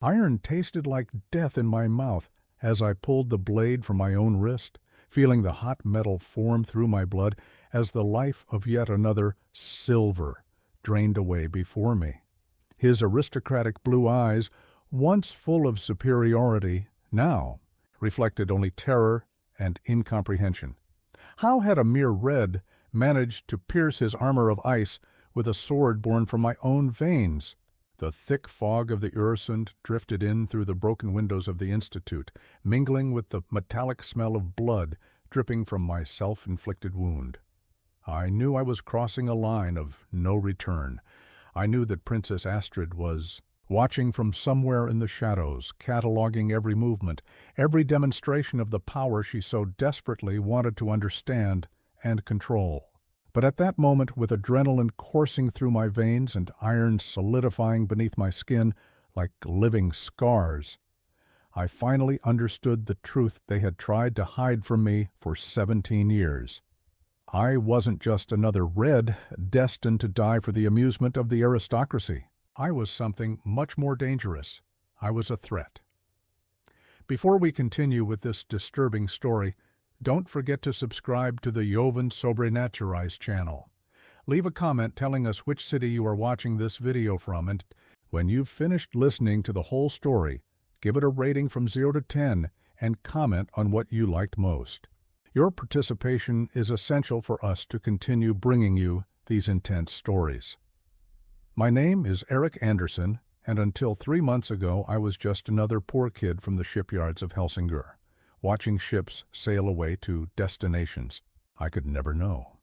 Iron tasted like death in my mouth as I pulled the blade from my own wrist, feeling the hot metal form through my blood as the life of yet another silver drained away before me. His aristocratic blue eyes, once full of superiority, now reflected only terror and incomprehension. How had a mere red managed to pierce his armor of ice with a sword born from my own veins? The thick fog of the Öresund drifted in through the broken windows of the Institute, mingling with the metallic smell of blood dripping from my self-inflicted wound. I knew I was crossing a line of no return. I knew that Princess Astrid was watching from somewhere in the shadows, cataloging every movement, every demonstration of the power she so desperately wanted to understand and control. But at that moment, with adrenaline coursing through my veins and iron solidifying beneath my skin like living scars, I finally understood the truth they had tried to hide from me for 17 years. I wasn't just another red destined to die for the amusement of the aristocracy. I was something much more dangerous. I was a threat. Before we continue with this disturbing story, don't forget to subscribe to the Joven Sobrenaturais channel. Leave a comment telling us which city you are watching this video from, and when you've finished listening to the whole story, give it a rating from 0 to 10 and comment on what you liked most. Your participation is essential for us to continue bringing you these intense stories. My name is Erik Andersen, and until 3 months ago I was just another poor kid from the shipyards of Helsingør, watching ships sail away to destinations I could never know.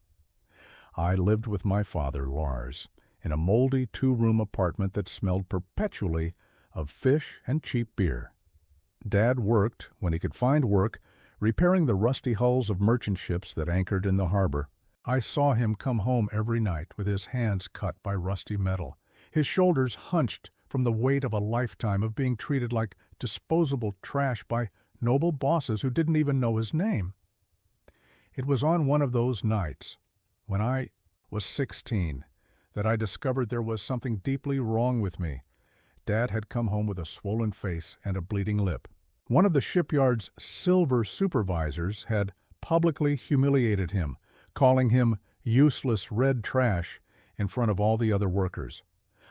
I lived with my father, Lars, in a moldy 2-room apartment that smelled perpetually of fish and cheap beer. Dad worked, when he could find work, repairing the rusty hulls of merchant ships that anchored in the harbor. I saw him come home every night with his hands cut by rusty metal, his shoulders hunched from the weight of a lifetime of being treated like disposable trash by noble bosses who didn't even know his name. It was on one of those nights, when I was 16, that I discovered there was something deeply wrong with me. Dad had come home with a swollen face and a bleeding lip. One of the shipyard's silver supervisors had publicly humiliated him, calling him useless red trash in front of all the other workers.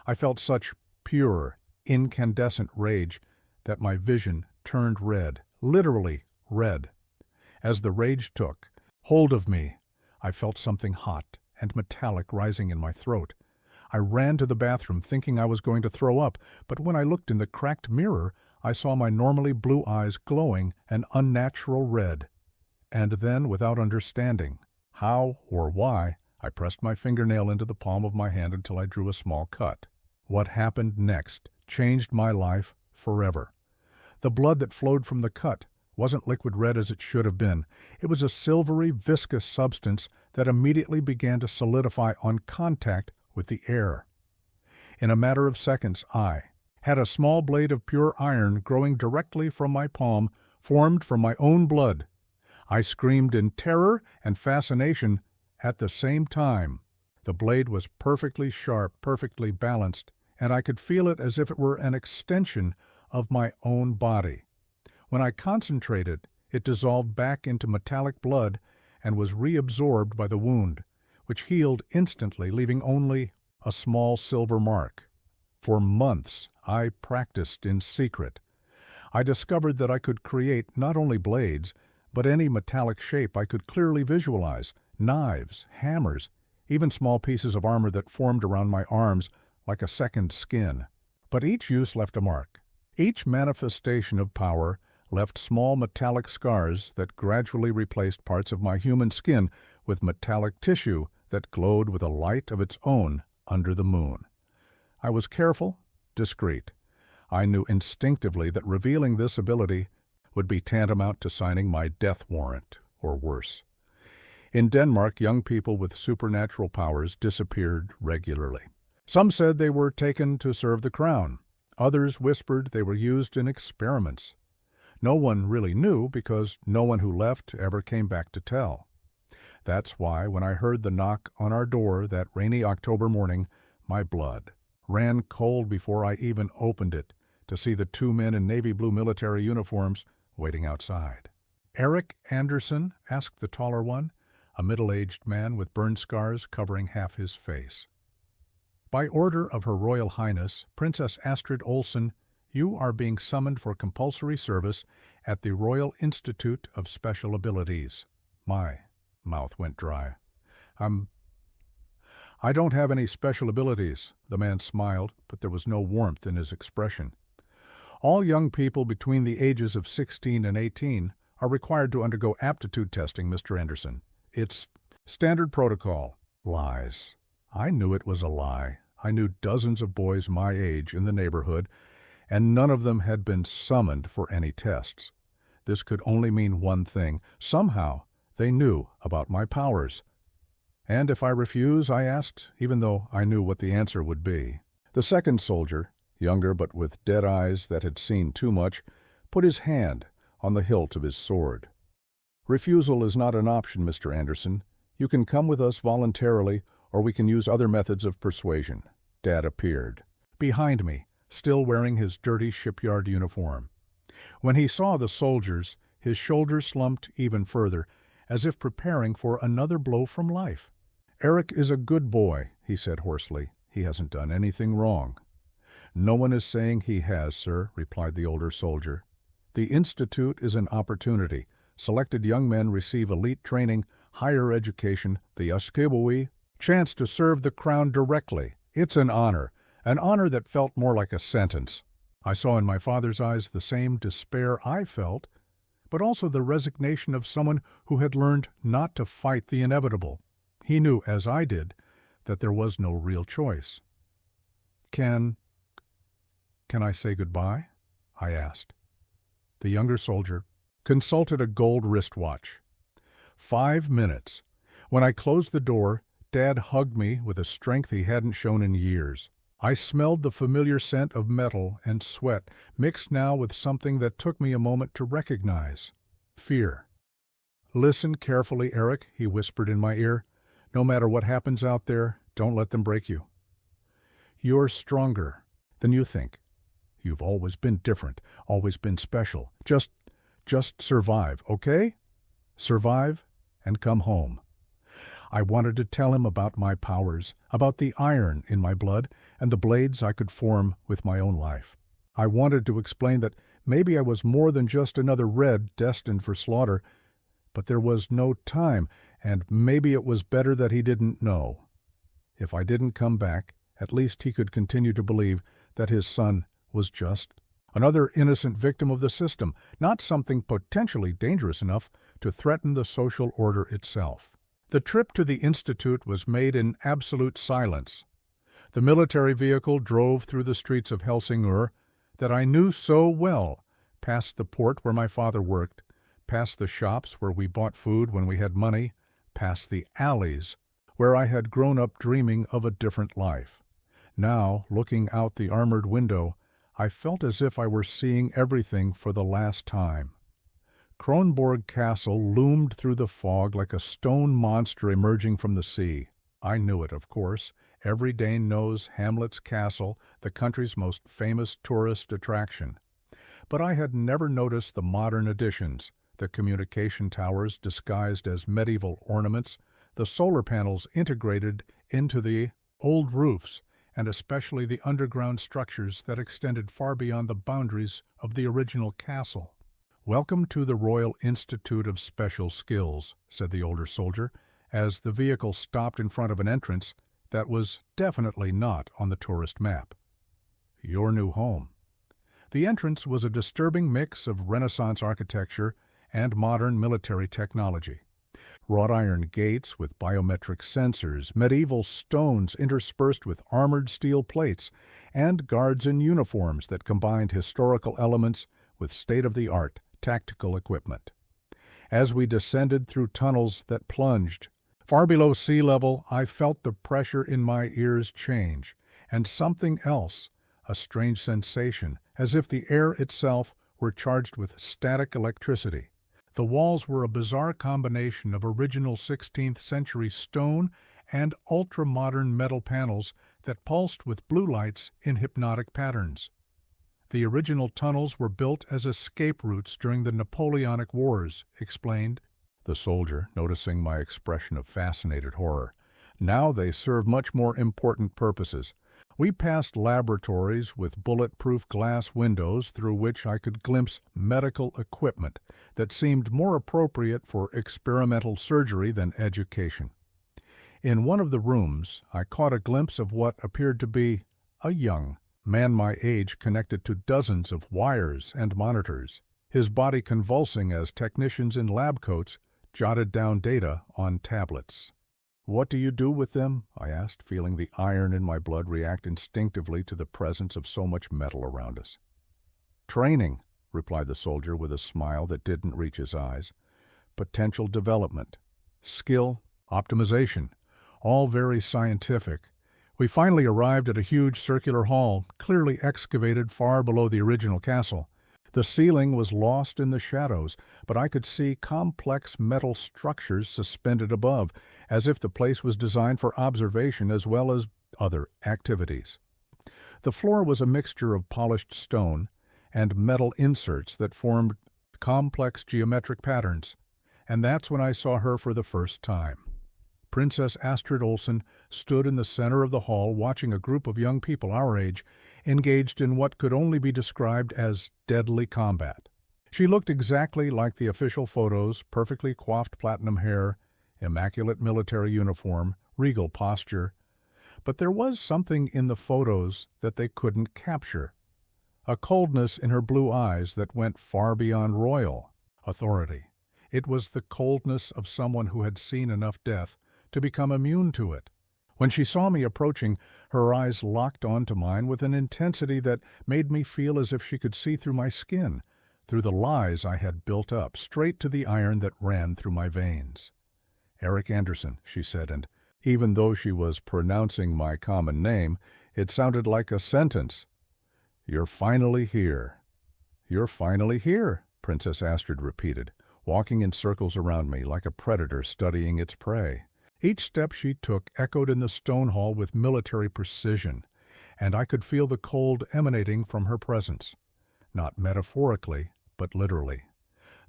I felt such pure, incandescent rage that my vision turned red, literally red. As the rage took hold of me, I felt something hot and metallic rising in my throat. I ran to the bathroom thinking I was going to throw up, but when I looked in the cracked mirror, I saw my normally blue eyes glowing an unnatural red. And then, without understanding how or why, I pressed my fingernail into the palm of my hand until I drew a small cut. What happened next changed my life forever. The blood that flowed from the cut wasn't liquid red as it should have been. It was a silvery, viscous substance that immediately began to solidify on contact with the air. In a matter of seconds, I had a small blade of pure iron growing directly from my palm, formed from my own blood. I screamed in terror and fascination at the same time. The blade was perfectly sharp, perfectly balanced, and I could feel it as if it were an extension of my own body. When I concentrated, it dissolved back into metallic blood and was reabsorbed by the wound, which healed instantly, leaving only a small silver mark. For months, I practiced in secret. I discovered that I could create not only blades, but any metallic shape I could clearly visualize: knives, hammers, even small pieces of armor that formed around my arms like a second skin. But each use left a mark. Each manifestation of power left small metallic scars that gradually replaced parts of my human skin with metallic tissue that glowed with a light of its own under the moon. I was careful, discreet. I knew instinctively that revealing this ability would be tantamount to signing my death warrant, or worse. In Denmark, young people with supernatural powers disappeared regularly. Some said they were taken to serve the crown. Others whispered they were used in experiments. No one really knew because no one who left ever came back to tell. That's why when I heard the knock on our door that rainy October morning, my blood ran cold before I even opened it, to see the two men in navy blue military uniforms waiting outside. "Erik Andersen?" asked the taller one, a middle-aged man with burn scars covering half his face. "By order of Her Royal Highness, Princess Astrid Olsen, you are being summoned for compulsory service at the Royal Institute of Special Abilities." My mouth went dry. "I don't have any special abilities." The man smiled, but there was no warmth in his expression. "All young people between the ages of 16 and 18 are required to undergo aptitude testing, Mr. Andersen. It's standard protocol." Lies. I knew it was a lie. I knew dozens of boys my age in the neighborhood, and none of them had been summoned for any tests. This could only mean one thing. Somehow, they knew about my powers. "And if I refuse?" I asked, even though I knew what the answer would be. The second soldier, younger but with dead eyes that had seen too much, put his hand on the hilt of his sword. "Refusal is not an option, Mr. Andersen. You can come with us voluntarily, or we can use other methods of persuasion." Dad appeared, behind me, still wearing his dirty shipyard uniform. When he saw the soldiers, his shoulders slumped even further, as if preparing for another blow from life. "Erik is a good boy," he said hoarsely. "He hasn't done anything wrong." "No one is saying he has, sir," replied the older soldier. "The Institute is an opportunity. Selected young men receive elite training, higher education, the Askibui, chance to serve the crown directly. It's an honor that felt more like a sentence." I saw in my father's eyes the same despair I felt, but also the resignation of someone who had learned not to fight the inevitable. He knew, as I did, that there was no real choice. Can I say goodbye?" I asked. The younger soldier consulted a gold wristwatch. 5 minutes. When I closed the door, Dad hugged me with a strength he hadn't shown in years. I smelled the familiar scent of metal and sweat, mixed now with something that took me a moment to recognize: fear. "Listen carefully, Erik," he whispered in my ear. "No matter what happens out there, don't let them break you. You're stronger than you think. You've always been different, always been special. Just survive, okay? Survive and come home." I wanted to tell him about my powers, about the iron in my blood and the blades I could form with my own life. I wanted to explain that maybe I was more than just another Red destined for slaughter, but there was no time, and maybe it was better that he didn't know. If I didn't come back, at least he could continue to believe that his son was just another innocent victim of the system, not something potentially dangerous enough to threaten the social order itself. The trip to the Institute was made in absolute silence. The military vehicle drove through the streets of Helsingør that I knew so well, past the port where my father worked, past the shops where we bought food when we had money, past the alleys where I had grown up dreaming of a different life. Now, looking out the armored window, I felt as if I were seeing everything for the last time. Kronborg Castle loomed through the fog like a stone monster emerging from the sea. I knew it, of course. Every Dane knows Hamlet's castle, the country's most famous tourist attraction. But I had never noticed the modern additions, the communication towers disguised as medieval ornaments, the solar panels integrated into the old roofs, and especially the underground structures that extended far beyond the boundaries of the original castle. "Welcome to the Royal Institute of Special Skills," said the older soldier, as the vehicle stopped in front of an entrance that was definitely not on the tourist map. "Your new home." The entrance was a disturbing mix of Renaissance architecture and modern military technology. Wrought iron gates with biometric sensors, medieval stones interspersed with armored steel plates, and guards in uniforms that combined historical elements with state-of-the-art tactical equipment. As we descended through tunnels that plunged far below sea level, I felt the pressure in my ears change, and something else, a strange sensation, as if the air itself were charged with static electricity. The walls were a bizarre combination of original 16th century stone and ultra-modern metal panels that pulsed with blue lights in hypnotic patterns. The original tunnels were built as escape routes during the Napoleonic Wars, explained the soldier, noticing my expression of fascinated horror. Now they serve much more important purposes. We passed laboratories with bulletproof glass windows through which I could glimpse medical equipment that seemed more appropriate for experimental surgery than education. In one of the rooms, I caught a glimpse of what appeared to be a young man my age connected to dozens of wires and monitors, his body convulsing as technicians in lab coats jotted down data on tablets. "What do you do with them?" I asked, feeling the iron in my blood react instinctively to the presence of so much metal around us. "Training," replied the soldier with a smile that didn't reach his eyes. "Potential development, skill, optimization, all very scientific." We finally arrived at a huge circular hall, clearly excavated far below the original castle. The ceiling was lost in the shadows, but I could see complex metal structures suspended above, as if the place was designed for observation as well as other activities. The floor was a mixture of polished stone and metal inserts that formed complex geometric patterns, and that's when I saw her for the first time. Princess Astrid Olsen stood in the center of the hall watching a group of young people our age engaged in what could only be described as deadly combat. She looked exactly like the official photos, perfectly coiffed platinum hair, immaculate military uniform, regal posture. But there was something in the photos that they couldn't capture. A coldness in her blue eyes that went far beyond royal authority. It was the coldness of someone who had seen enough death to become immune to it. When she saw me approaching, her eyes locked onto mine with an intensity that made me feel as if she could see through my skin, through the lies I had built up, straight to the iron that ran through my veins. "Erik Andersen," she said, and even though she was pronouncing my common name, it sounded like a sentence. "You're finally here." "You're finally here," Princess Astrid repeated, walking in circles around me like a predator studying its prey. Each step she took echoed in the stone hall with military precision, and I could feel the cold emanating from her presence, not metaphorically, but literally.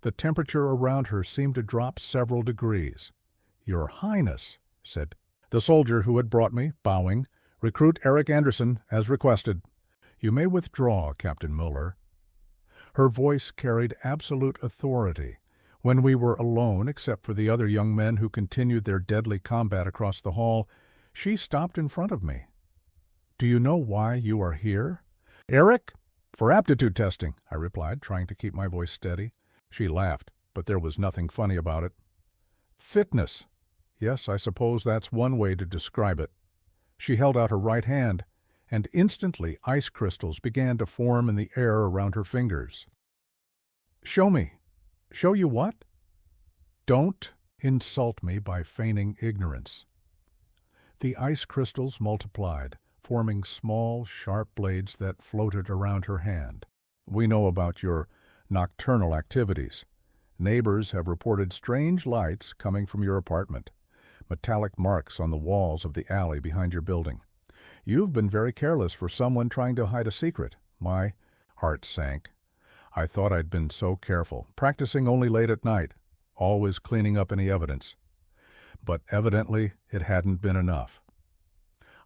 The temperature around her seemed to drop several degrees. "Your Highness," said the soldier who had brought me, bowing, "recruit Erik Andersen, as requested. You may withdraw, Captain Muller." Her voice carried absolute authority. When we were alone, except for the other young men who continued their deadly combat across the hall, she stopped in front of me. "Do you know why you are here?" "Erik, for aptitude testing," I replied, trying to keep my voice steady. She laughed, but there was nothing funny about it. "Fitness. Yes, I suppose that's one way to describe it." She held out her right hand, and instantly ice crystals began to form in the air around her fingers. "Show me." "Show you what?" "Don't insult me by feigning ignorance." The ice crystals multiplied, forming small, sharp blades that floated around her hand. "We know about your nocturnal activities. Neighbors have reported strange lights coming from your apartment, metallic marks on the walls of the alley behind your building. You've been very careless for someone trying to hide a secret." My heart sank. I thought I'd been so careful, practicing only late at night, always cleaning up any evidence. But evidently it hadn't been enough.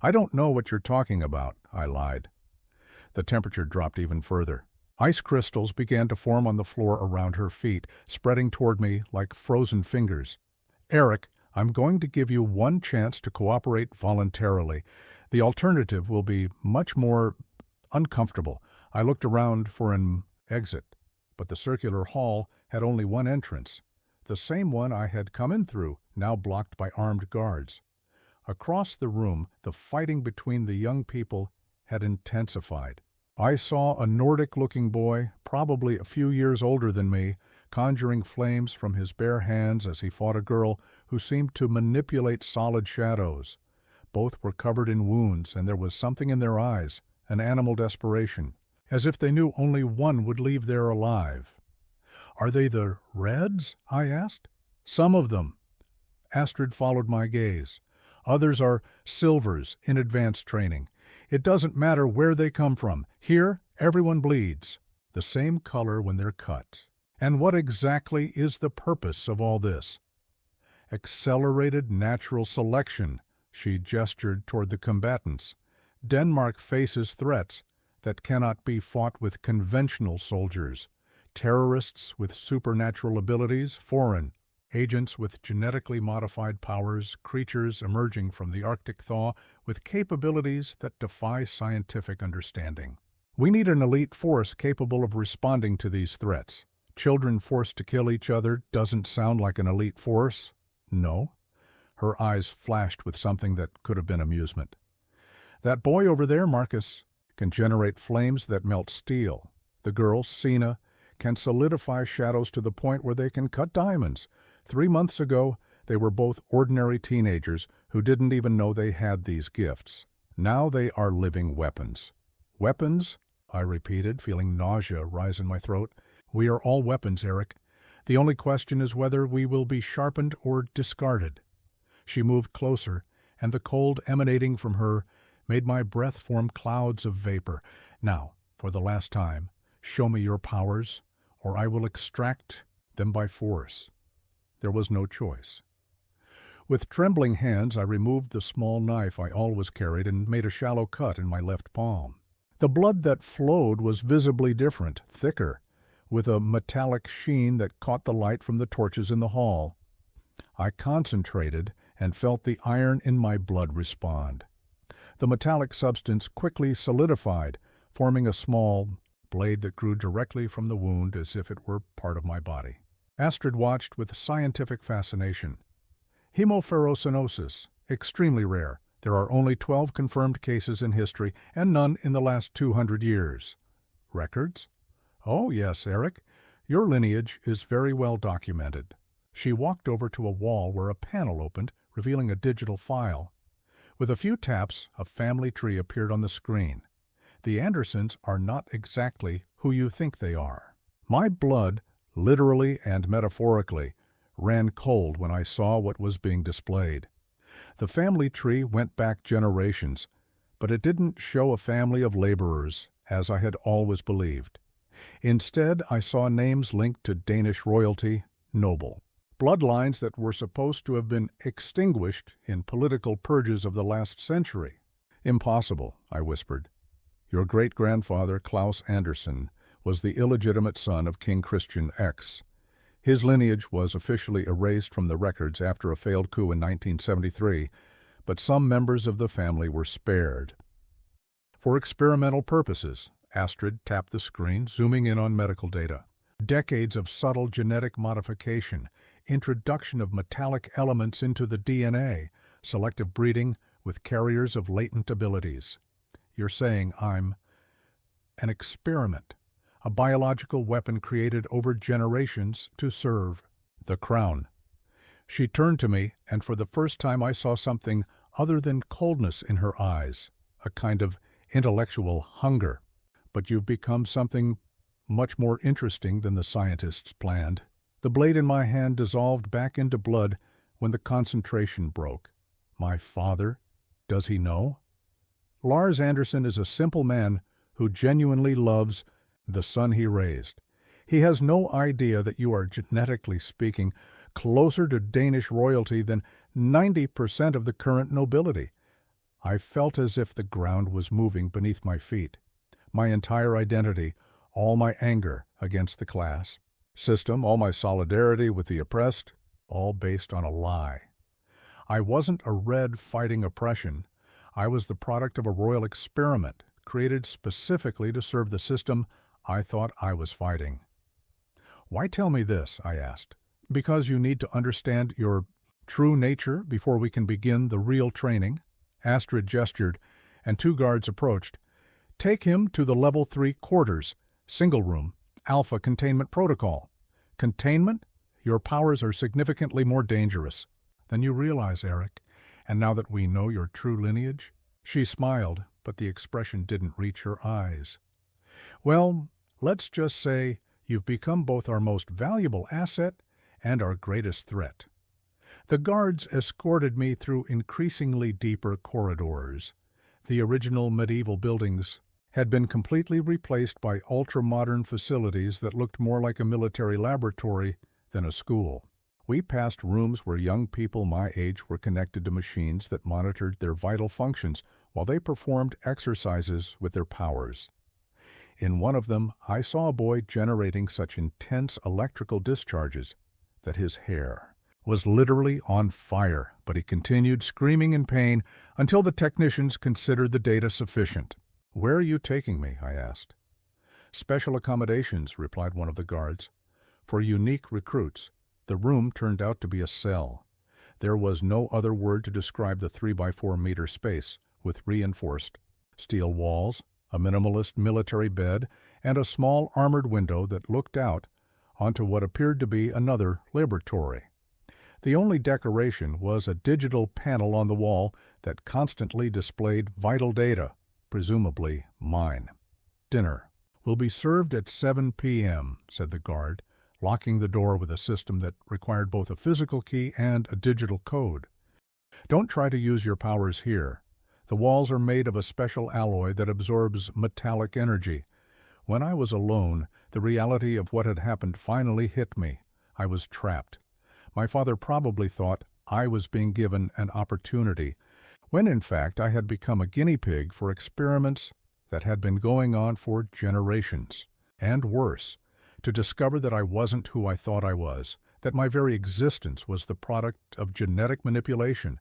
"I don't know what you're talking about," I lied. The temperature dropped even further. Ice crystals began to form on the floor around her feet, spreading toward me like frozen fingers. "Erik, I'm going to give you one chance to cooperate voluntarily. The alternative will be much more uncomfortable." I looked around for an exit, but the circular hall had only one entrance, the same one I had come in through, now blocked by armed guards. Across the room, the fighting between the young people had intensified. I saw a Nordic-looking boy, probably a few years older than me, conjuring flames from his bare hands as he fought a girl who seemed to manipulate solid shadows. Both were covered in wounds, and there was something in their eyes, an animal desperation, as if they knew only one would leave there alive. "Are they the Reds?" I asked. "Some of them." Astrid followed my gaze. "Others are Silvers in advanced training. It doesn't matter where they come from. Here, Everyone bleeds, the same color when they're cut. And what exactly is the purpose of all this? Accelerated natural selection, she gestured toward the combatants. Denmark faces threats that cannot be fought with conventional soldiers. Terrorists with supernatural abilities, foreign. Agents with genetically modified powers, creatures emerging from the Arctic thaw with capabilities that defy scientific understanding. We need an elite force capable of responding to these threats. Children forced to kill each other doesn't sound like an elite force? No. Her eyes flashed with something that could have been amusement. That boy over there, Marcus, can generate flames that melt steel. The girl, Sina, can solidify shadows to the point where they can cut diamonds. 3 months ago, they were both ordinary teenagers who didn't even know they had these gifts. Now they are living weapons. Weapons? I repeated, feeling nausea rise in my throat. We are all weapons, Erik. The only question is whether we will be sharpened or discarded. She moved closer, and the cold emanating from her made my breath form clouds of vapor. Now, for the last time, show me your powers, or I will extract them by force. There was no choice. With trembling hands, I removed the small knife I always carried and made a shallow cut in my left palm. The blood that flowed was visibly different, thicker, with a metallic sheen that caught the light from the torches in the hall. I concentrated and felt the iron in my blood respond. The metallic substance quickly solidified, forming a small blade that grew directly from the wound as if it were part of my body. Astrid watched with scientific fascination. Hemoferrocinosis, extremely rare. There are only 12 confirmed cases in history and none in the last 200 years. Records? Oh, yes, Erik. Your lineage is very well documented. She walked over to a wall where a panel opened, revealing a digital file. With a few taps, a family tree appeared on the screen. The Andersens are not exactly who you think they are. My blood, literally and metaphorically, ran cold when I saw what was being displayed. The family tree went back generations, but it didn't show a family of laborers, as I had always believed. Instead, I saw names linked to Danish royalty, noble. Bloodlines that were supposed to have been extinguished in political purges of the last century. Impossible, I whispered. Your great-grandfather, Klaus Andersen, was the illegitimate son of King Christian X. His lineage was officially erased from the records after a failed coup in 1973, but some members of the family were spared. For experimental purposes, Astrid tapped the screen, zooming in on medical data. Decades of subtle genetic modification, introduction of metallic elements into the DNA, selective breeding with carriers of latent abilities. You're saying I'm an experiment, a biological weapon created over generations to serve the crown. She turned to me, and for the first time I saw something other than coldness in her eyes, a kind of intellectual hunger. But you've become something much more interesting than the scientists planned. The blade in my hand dissolved back into blood when the concentration broke. My father? Does he know? Lars Andersen is a simple man who genuinely loves the son he raised. He has no idea that you are, genetically speaking, closer to Danish royalty than 90% of the current nobility. I felt as if the ground was moving beneath my feet. My entire identity, all my anger against the class system, all my solidarity with the oppressed, all based on a lie. I wasn't a red fighting oppression. I was the product of a royal experiment created specifically to serve the system I thought I was fighting. Why tell me this? I asked. Because you need to understand your true nature before we can begin the real training. Astrid gestured, and 2 guards approached. Take him to the level 3 quarters, single room, Alpha containment protocol. Containment? Your powers are significantly more dangerous than you realize, Erik. And now that we know your true lineage? She smiled, but the expression didn't reach her eyes. Well, let's just say you've become both our most valuable asset and our greatest threat. The guards escorted me through increasingly deeper corridors. The original medieval buildings had been completely replaced by ultra-modern facilities that looked more like a military laboratory than a school. We passed rooms where young people my age were connected to machines that monitored their vital functions while they performed exercises with their powers. In one of them, I saw a boy generating such intense electrical discharges that his hair was literally on fire, but he continued screaming in pain until the technicians considered the data sufficient. "Where are you taking me?" I asked. "Special accommodations," replied one of the guards. "For unique recruits." The room turned out to be a cell. There was no other word to describe the 3-by-4-meter space, with reinforced steel walls, a minimalist military bed, and a small armored window that looked out onto what appeared to be another laboratory. The only decoration was a digital panel on the wall that constantly displayed vital data, presumably mine. "Dinner will be served at 7 p.m., said the guard, locking the door with a system that required both a physical key and a digital code. "Don't try to use your powers here. The walls are made of a special alloy that absorbs metallic energy." When I was alone, the reality of what had happened finally hit me. I was trapped. My father probably thought I was being given an opportunity, when in fact I had become a guinea pig for experiments that had been going on for generations. And worse, to discover that I wasn't who I thought I was, that my very existence was the product of genetic manipulation,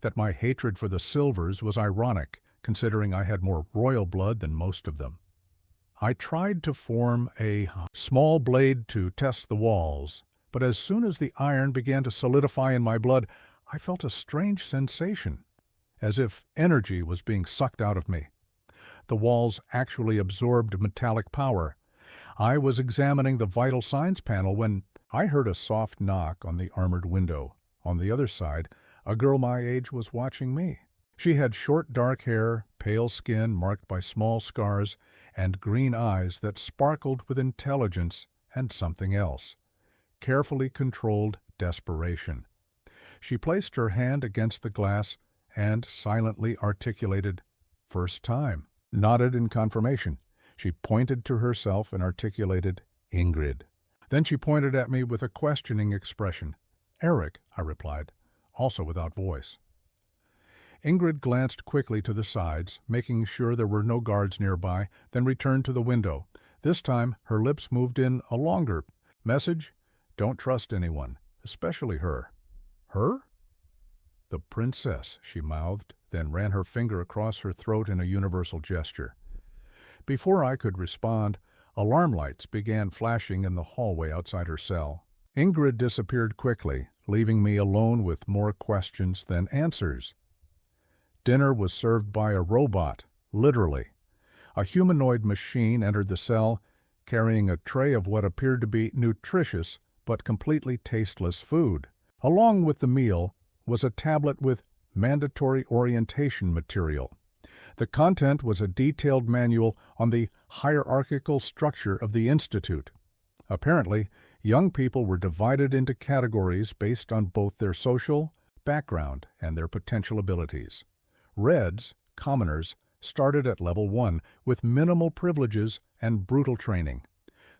that my hatred for the Silvers was ironic, considering I had more royal blood than most of them. I tried to form a small blade to test the walls, but as soon as the iron began to solidify in my blood, I felt a strange sensation, as if energy was being sucked out of me. The walls actually absorbed metallic power. I was examining the vital signs panel when I heard a soft knock on the armored window. On the other side, a girl my age was watching me. She had short dark hair, pale skin marked by small scars, and green eyes that sparkled with intelligence and something else. Carefully controlled desperation. She placed her hand against the glass and silently articulated, "First time," nodded in confirmation. She pointed to herself and articulated, "Ingrid." Then she pointed at me with a questioning expression. "Erik," I replied, also without voice. Ingrid glanced quickly to the sides, making sure there were no guards nearby, then returned to the window. This time her lips moved in a longer message. "Don't trust anyone, especially her." "Her?" "The princess," she mouthed, then ran her finger across her throat in a universal gesture. Before I could respond, alarm lights began flashing in the hallway outside her cell. Ingrid disappeared quickly, leaving me alone with more questions than answers. Dinner was served by a robot, literally. A humanoid machine entered the cell, carrying a tray of what appeared to be nutritious but completely tasteless food. Along with the meal was a tablet with mandatory orientation material. The content was a detailed manual on the hierarchical structure of the Institute. Apparently, young people were divided into categories based on both their social background and their potential abilities. Reds, commoners, started at level 1 with minimal privileges and brutal training.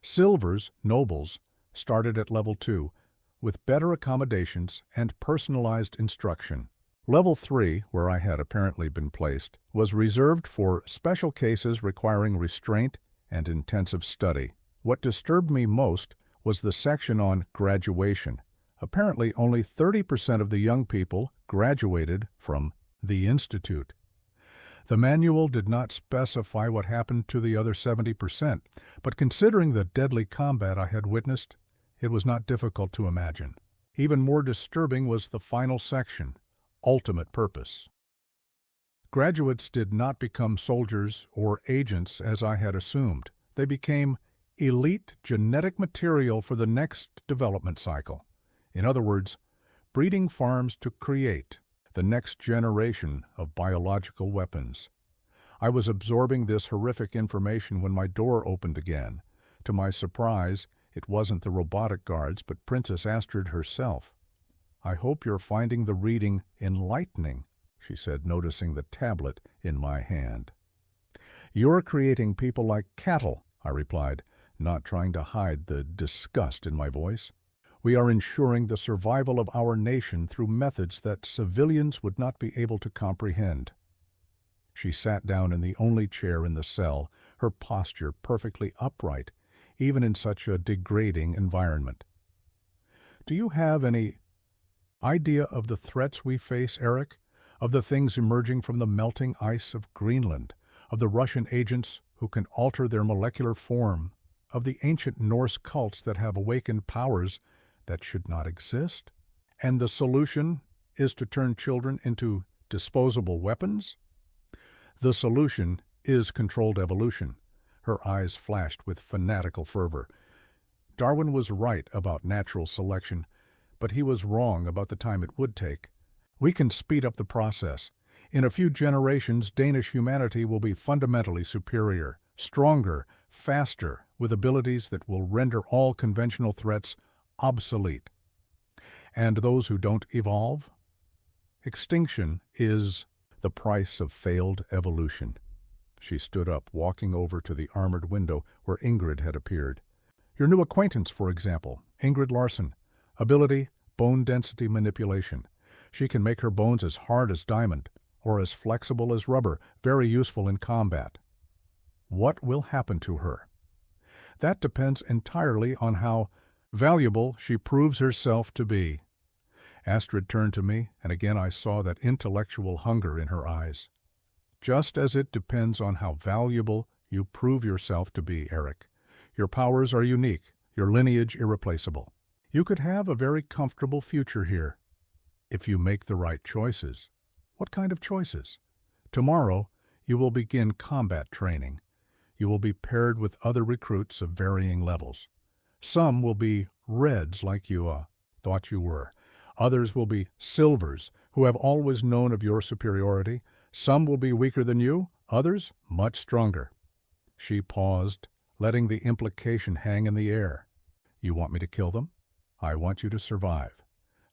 Silvers, nobles, started at level 2 with better accommodations and personalized instruction. Level 3, where I had apparently been placed, was reserved for special cases requiring restraint and intensive study. What disturbed me most was the section on graduation. Apparently only 30% of the young people graduated from the Institute. The manual did not specify what happened to the other 70%, but considering the deadly combat I had witnessed, it was not difficult to imagine. Even more disturbing was the final section, ultimate purpose. Graduates did not become soldiers or agents as I had assumed. They became elite genetic material for the next development cycle. In other words, breeding farms to create the next generation of biological weapons. I was absorbing this horrific information when my door opened again. To my surprise, it wasn't the robotic guards, but Princess Astrid herself. "I hope you're finding the reading enlightening," she said, noticing the tablet in my hand. "You're creating people like cattle," I replied, not trying to hide the disgust in my voice. "We are ensuring the survival of our nation through methods that civilians would not be able to comprehend." She sat down in the only chair in the cell, her posture perfectly upright, even in such a degrading environment. "Do you have any idea of the threats we face, Erik? Of the things emerging from the melting ice of Greenland? Of the Russian agents who can alter their molecular form? Of the ancient Norse cults that have awakened powers that should not exist? And the solution is to turn children into disposable weapons?" "The solution is controlled evolution." Her eyes flashed with fanatical fervor. "Darwin was right about natural selection, but he was wrong about the time it would take. We can speed up the process. In a few generations, Danish humanity will be fundamentally superior, stronger, faster, with abilities that will render all conventional threats obsolete. And those who don't evolve? Extinction is the price of failed evolution." She stood up, walking over to the armored window where Ingrid had appeared. "Your new acquaintance, for example, Ingrid Larsen. Ability, bone density manipulation. She can make her bones as hard as diamond, or as flexible as rubber, very useful in combat. What will happen to her? That depends entirely on how valuable she proves herself to be." Astrid turned to me, and again I saw that intellectual hunger in her eyes. "Just as it depends on how valuable you prove yourself to be, Erik. Your powers are unique, your lineage irreplaceable. You could have a very comfortable future here, if you make the right choices." "What kind of choices?" "Tomorrow, you will begin combat training. You will be paired with other recruits of varying levels. Some will be reds like you thought you were. Others will be silvers, who have always known of your superiority. Some will be weaker than you, others much stronger." She paused, letting the implication hang in the air. "You want me to kill them? I want you to survive.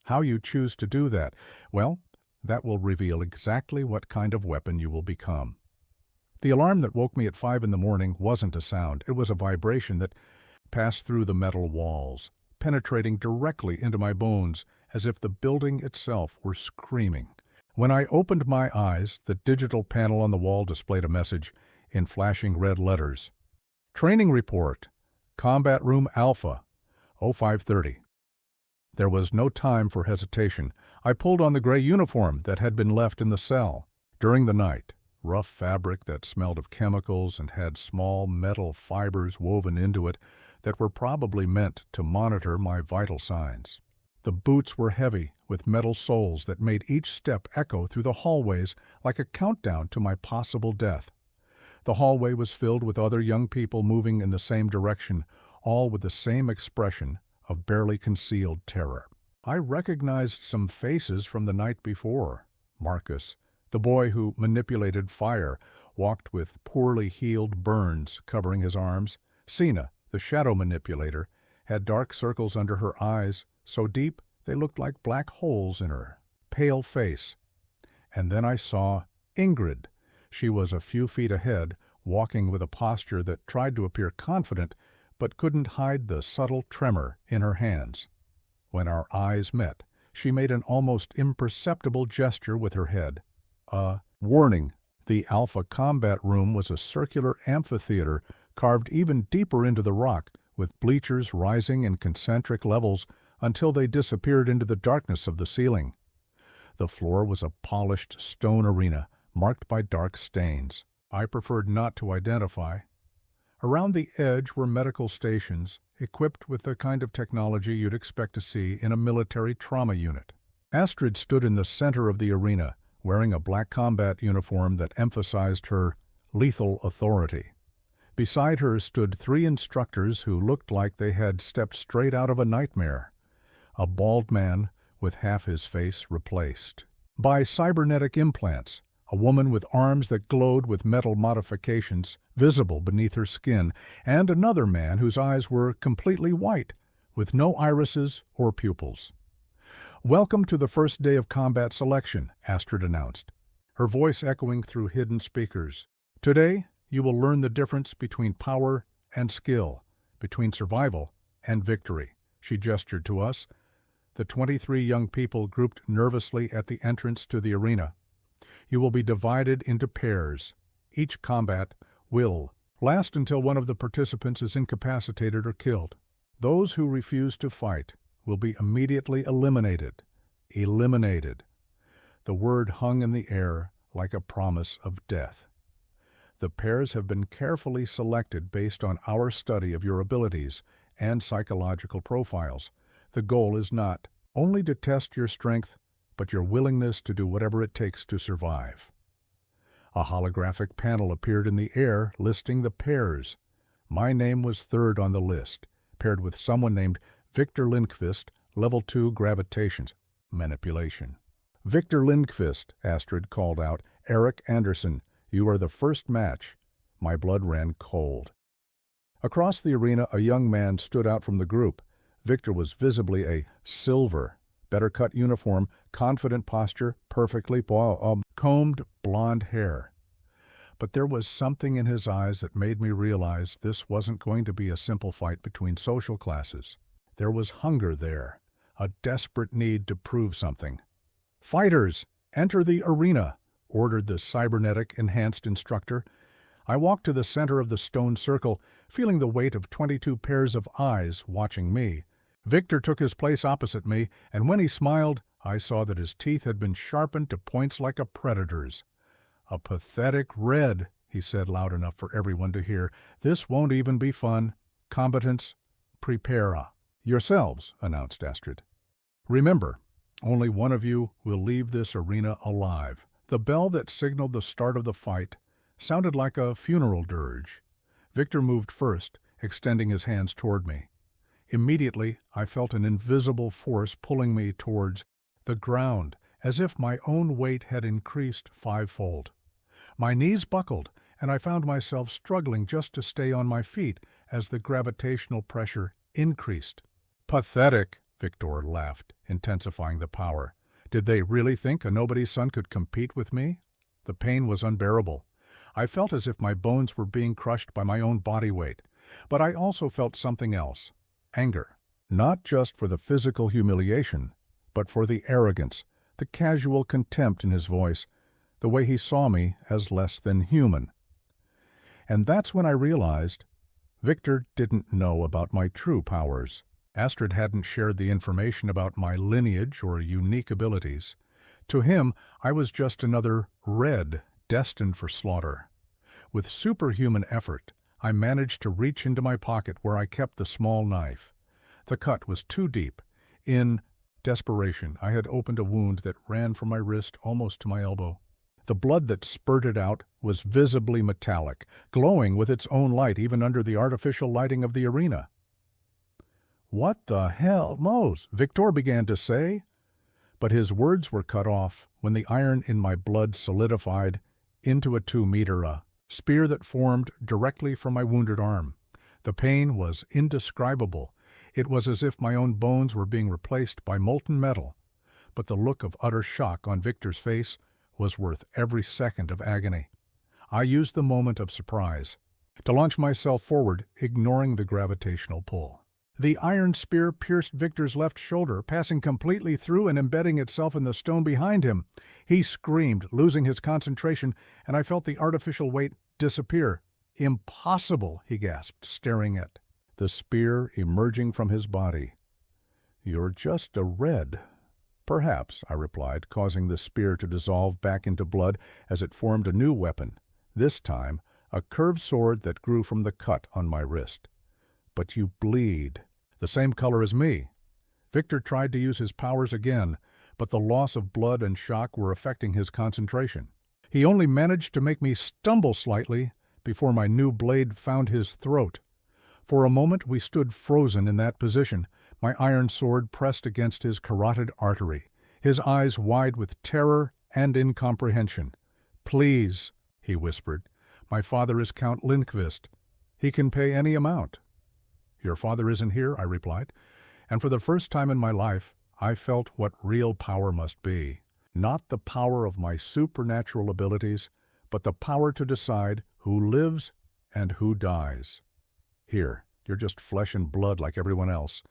How you choose to do that, well, that will reveal exactly what kind of weapon you will become." The alarm that woke me at 5 in the morning wasn't a sound. It was a vibration that passed through the metal walls, penetrating directly into my bones, as if the building itself were screaming. When I opened my eyes, the digital panel on the wall displayed a message in flashing red letters. "Training report. Combat Room Alpha, 0530. There was no time for hesitation. I pulled on the gray uniform that had been left in the cell. During the night, rough fabric that smelled of chemicals and had small metal fibers woven into it that were probably meant to monitor my vital signs. The boots were heavy, with metal soles that made each step echo through the hallways like a countdown to my possible death. The hallway was filled with other young people moving in the same direction, all with the same expression of barely concealed terror. I recognized some faces from the night before. Marcus, the boy who manipulated fire, walked with poorly healed burns covering his arms. Sina, the shadow manipulator, had dark circles under her eyes, so deep they looked like black holes in her pale face. And then I saw Ingrid. She was a few feet ahead, walking with a posture that tried to appear confident, but couldn't hide the subtle tremor in her hands. When our eyes met, she made an almost imperceptible gesture with her head. Warning. The Alpha Combat Room was a circular amphitheater carved even deeper into the rock, with bleachers rising in concentric levels until they disappeared into the darkness of the ceiling. The floor was a polished stone arena, marked by dark stains. I preferred not to identify. Around the edge were medical stations, equipped with the kind of technology you'd expect to see in a military trauma unit. Astrid stood in the center of the arena, wearing a black combat uniform that emphasized her lethal authority. Beside her stood 3 instructors who looked like they had stepped straight out of a nightmare. A bald man with half his face replaced by cybernetic implants, a woman with arms that glowed with metal modifications visible beneath her skin, and another man whose eyes were completely white, with no irises or pupils. "Welcome to the first day of combat selection," Astrid announced, her voice echoing through hidden speakers. "Today, you will learn the difference between power and skill, between survival and victory." She gestured to us, the 23 young people grouped nervously at the entrance to the arena. "You will be divided into pairs. Each combat will last until one of the participants is incapacitated or killed. Those who refuse to fight will be immediately eliminated." Eliminated. The word hung in the air like a promise of death. "The pairs have been carefully selected based on our study of your abilities and psychological profiles. The goal is not only to test your strength, but your willingness to do whatever it takes to survive." A holographic panel appeared in the air listing the pairs. My name was third on the list, paired with someone named Victor Lindqvist, Level 2 Gravitation Manipulation. "Victor Lindqvist," Astrid called out. "Erik Andersen, you are the first match." My blood ran cold. Across the arena, a young man stood out from the group. Victor was visibly a silver, better-cut uniform, confident posture, perfectly combed blonde hair. But there was something in his eyes that made me realize this wasn't going to be a simple fight between social classes. There was hunger there, a desperate need to prove something. "Fighters, enter the arena," ordered the cybernetic enhanced instructor. I walked to the center of the stone circle, feeling the weight of 22 pairs of eyes watching me. Victor took his place opposite me, and when he smiled, I saw that his teeth had been sharpened to points like a predator's. "A pathetic red," he said loud enough for everyone to hear. "This won't even be fun. Combatants, prepare yourselves," announced Astrid. "Remember, only one of you will leave this arena alive." The bell that signaled the start of the fight sounded like a funeral dirge. Victor moved first, extending his hands toward me. Immediately, I felt an invisible force pulling me towards the ground, as if my own weight had increased fivefold. My knees buckled, and I found myself struggling just to stay on my feet as the gravitational pressure increased. "Pathetic," Victor laughed, intensifying the power. Did they really think a nobody's son could compete with me? The pain was unbearable. I felt as if my bones were being crushed by my own body weight. But I also felt something else. Anger. Not just for the physical humiliation, but for the arrogance, the casual contempt in his voice, the way he saw me as less than human. And that's when I realized Victor didn't know about my true powers. Astrid hadn't shared the information about my lineage or unique abilities. To him, I was just another red destined for slaughter. With superhuman effort, I managed to reach into my pocket where I kept the small knife. The cut was too deep. In desperation, I had opened a wound that ran from my wrist almost to my elbow. The blood that spurted out was visibly metallic, glowing with its own light even under the artificial lighting of the arena. "What the hell, Mose?" Victor began to say, but his words were cut off when the iron in my blood solidified into a 2-meter spear that formed directly from my wounded arm. The pain was indescribable. It was as if my own bones were being replaced by molten metal. But the look of utter shock on Victor's face was worth every second of agony. I used the moment of surprise to launch myself forward, ignoring the gravitational pull. The iron spear pierced Victor's left shoulder, passing completely through and embedding itself in the stone behind him. He screamed, losing his concentration, and I felt the artificial weight disappear. "Impossible," he gasped, staring at the spear emerging from his body. "You're just a red." "Perhaps," I replied, causing the spear to dissolve back into blood as it formed a new weapon, this time a curved sword that grew from the cut on my wrist. "But you bleed. The same color as me." Victor tried to use his powers again, but the loss of blood and shock were affecting his concentration. He only managed to make me stumble slightly before my new blade found his throat. For a moment we stood frozen in that position, my iron sword pressed against his carotid artery, his eyes wide with terror and incomprehension. "Please," he whispered, "my father is Count Lindqvist. He can pay any amount." "Your father isn't here," I replied, and for the first time in my life, I felt what real power must be. Not the power of my supernatural abilities, but the power to decide who lives and who dies. Here, you're just flesh and blood like everyone else.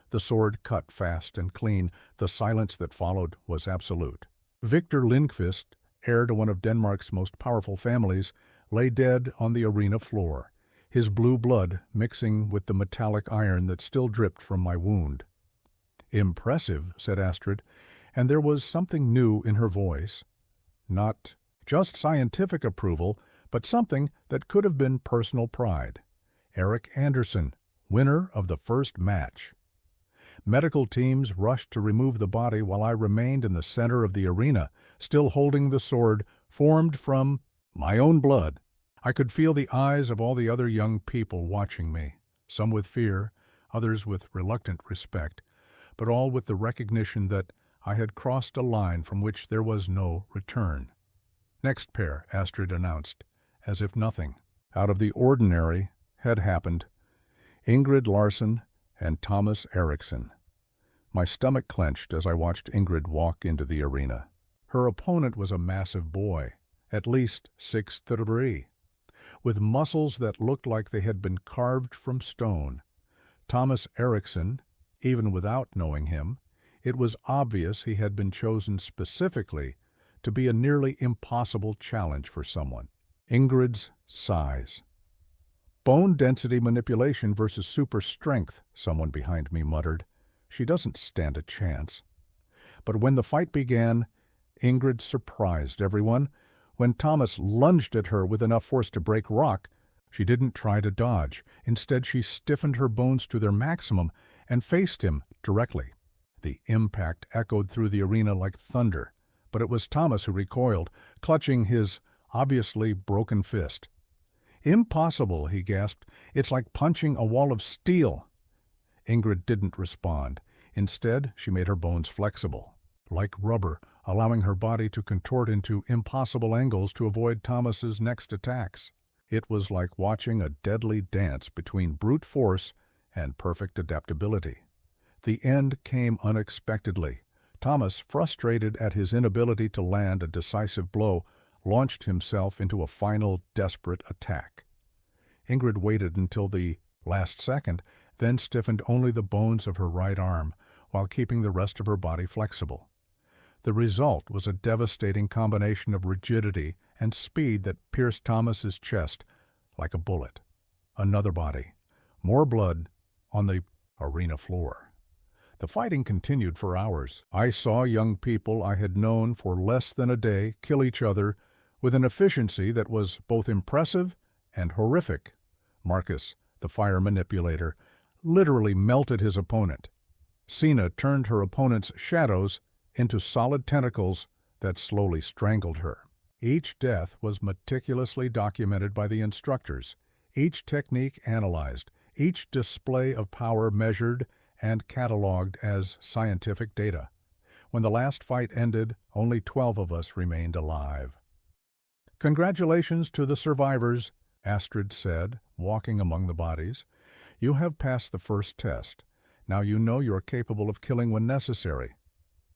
The sword cut fast and clean. The silence that followed was absolute. Victor Lindqvist, heir to one of Denmark's most powerful families, lay dead on the arena floor, his blue blood mixing with the metallic iron that still dripped from my wound. "Impressive," said Astrid, and there was something new in her voice. Not just scientific approval, but something that could have been personal pride. Erik Andersen, winner of the first match. Medical teams rushed to remove the body while I remained in the center of the arena, still holding the sword formed from my own blood. I could feel the eyes of all the other young people watching me, some with fear, others with reluctant respect, but all with the recognition that I had crossed a line from which there was no return. "Next pair," Astrid announced, as if nothing out of the ordinary had happened. Ingrid Larsen and Thomas Eriksson. My stomach clenched as I watched Ingrid walk into the arena. Her opponent was a massive boy, at least 6'3", with muscles that looked like they had been carved from stone. Thomas Eriksson, even without knowing him, it was obvious he had been chosen specifically to be a nearly impossible challenge for someone. Ingrid's size. "Bone density manipulation versus super strength," someone behind me muttered. "She doesn't stand a chance." But when the fight began, Ingrid surprised everyone. When Thomas lunged at her with enough force to break rock, she didn't try to dodge. Instead, she stiffened her bones to their maximum and faced him directly. The impact echoed through the arena like thunder, but it was Thomas who recoiled, clutching his obviously broken fist. "Impossible," he gasped. "It's like punching a wall of steel." Ingrid didn't respond. Instead, she made her bones flexible, like rubber, allowing her body to contort into impossible angles to avoid Thomas's next attacks. It was like watching a deadly dance between brute force and perfect adaptability. The end came unexpectedly. Thomas, frustrated at his inability to land a decisive blow, launched himself into a final desperate attack. Ingrid waited until the last second, then stiffened only the bones of her right arm, while keeping the rest of her body flexible. The result was a devastating combination of rigidity and speed that pierced Thomas's chest like a bullet. Another body, more blood on the arena floor. The fighting continued for hours. I saw young people I had known for less than a day kill each other with an efficiency that was both impressive and horrific. Marcus, the fire manipulator, literally melted his opponent. Sina turned her opponent's shadows into solid tentacles that slowly strangled her. Each death was meticulously documented by the instructors, each technique analyzed, each display of power measured and catalogued as scientific data. When the last fight ended, only 12 of us remained alive. "Congratulations to the survivors," Astrid said, walking among the bodies. "You have passed the first test. Now you know you're capable of killing when necessary."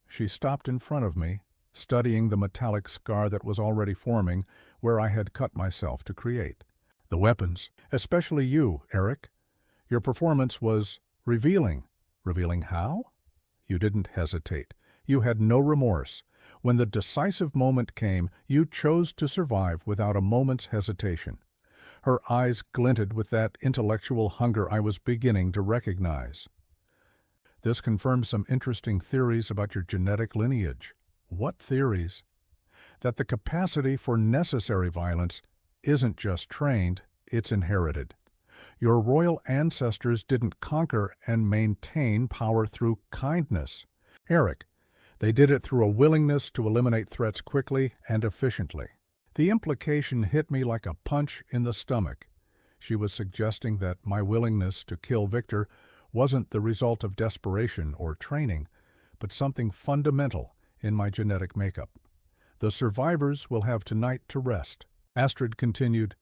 She stopped in front of me, studying the metallic scar that was already forming where I had cut myself to create. "The weapons, especially you, Erik. Your performance was revealing." "Revealing how?" "You didn't hesitate. You had no remorse. When the decisive moment came, you chose to survive without a moment's hesitation." Her eyes glinted with that intellectual hunger I was beginning to recognize. "This confirms some interesting theories about your genetic lineage." "What theories?" "That the capacity for necessary violence isn't just trained, it's inherited. Your royal ancestors didn't conquer and maintain power through kindness, Erik. They did it through a willingness to eliminate threats quickly and efficiently." The implication hit me like a punch in the stomach. She was suggesting that my willingness to kill Victor wasn't the result of desperation or training, but something fundamental in my genetic makeup. "The survivors will have tonight to rest." Astrid continued,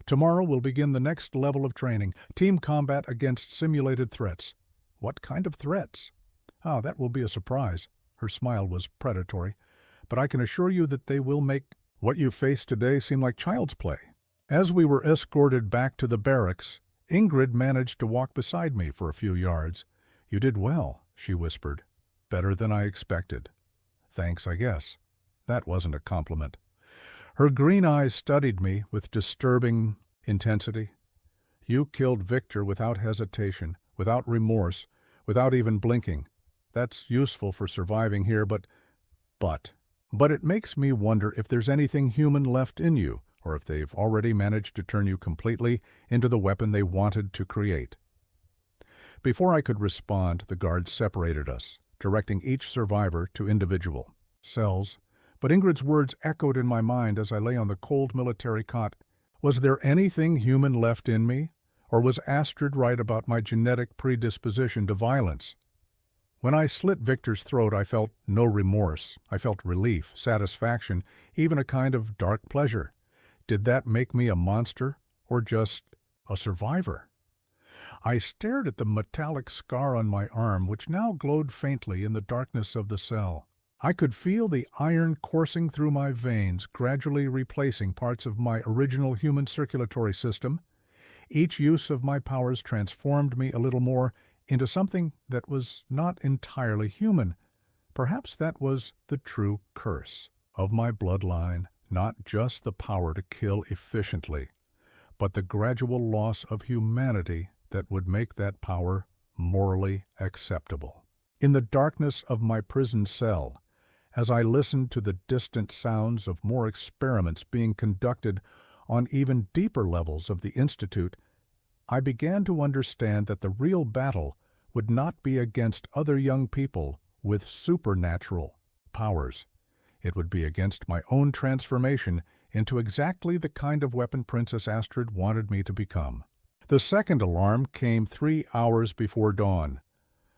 "Tomorrow will begin the next level of training, team combat against simulated threats." "What kind of threats?" "Ah, that will be a surprise." Her smile was predatory. "But I can assure you that they will make What you faced today seemed like child's play. As we were escorted back to the barracks, Ingrid managed to walk beside me for a few yards. "You did well," she whispered. "Better than I expected." "Thanks, I guess." That wasn't a compliment. Her green eyes studied me with disturbing intensity. "You killed Victor without hesitation, without remorse, without even blinking. That's useful for surviving here, but it makes me wonder if there's anything human left in you, or if they've already managed to turn you completely into the weapon they wanted to create." Before I could respond, the guards separated us, directing each survivor to individual cells. But Ingrid's words echoed in my mind as I lay on the cold military cot. Was there anything human left in me? Or was Astrid right about my genetic predisposition to violence? When I slit Victor's throat, I felt no remorse. I felt relief, satisfaction, even a kind of dark pleasure. Did that make me a monster, or just a survivor? I stared at the metallic scar on my arm, which now glowed faintly in the darkness of the cell. I could feel the iron coursing through my veins, gradually replacing parts of my original human circulatory system. Each use of my powers transformed me a little more into something that was not entirely human. Perhaps that was the true curse of my bloodline, not just the power to kill efficiently, but the gradual loss of humanity that would make that power morally acceptable. In the darkness of my prison cell, as I listened to the distant sounds of more experiments being conducted on even deeper levels of the Institute, I began to understand that the real battle would not be against other young people with supernatural powers. It would be against my own transformation into exactly the kind of weapon Princess Astrid wanted me to become. The second alarm came 3 hours before dawn,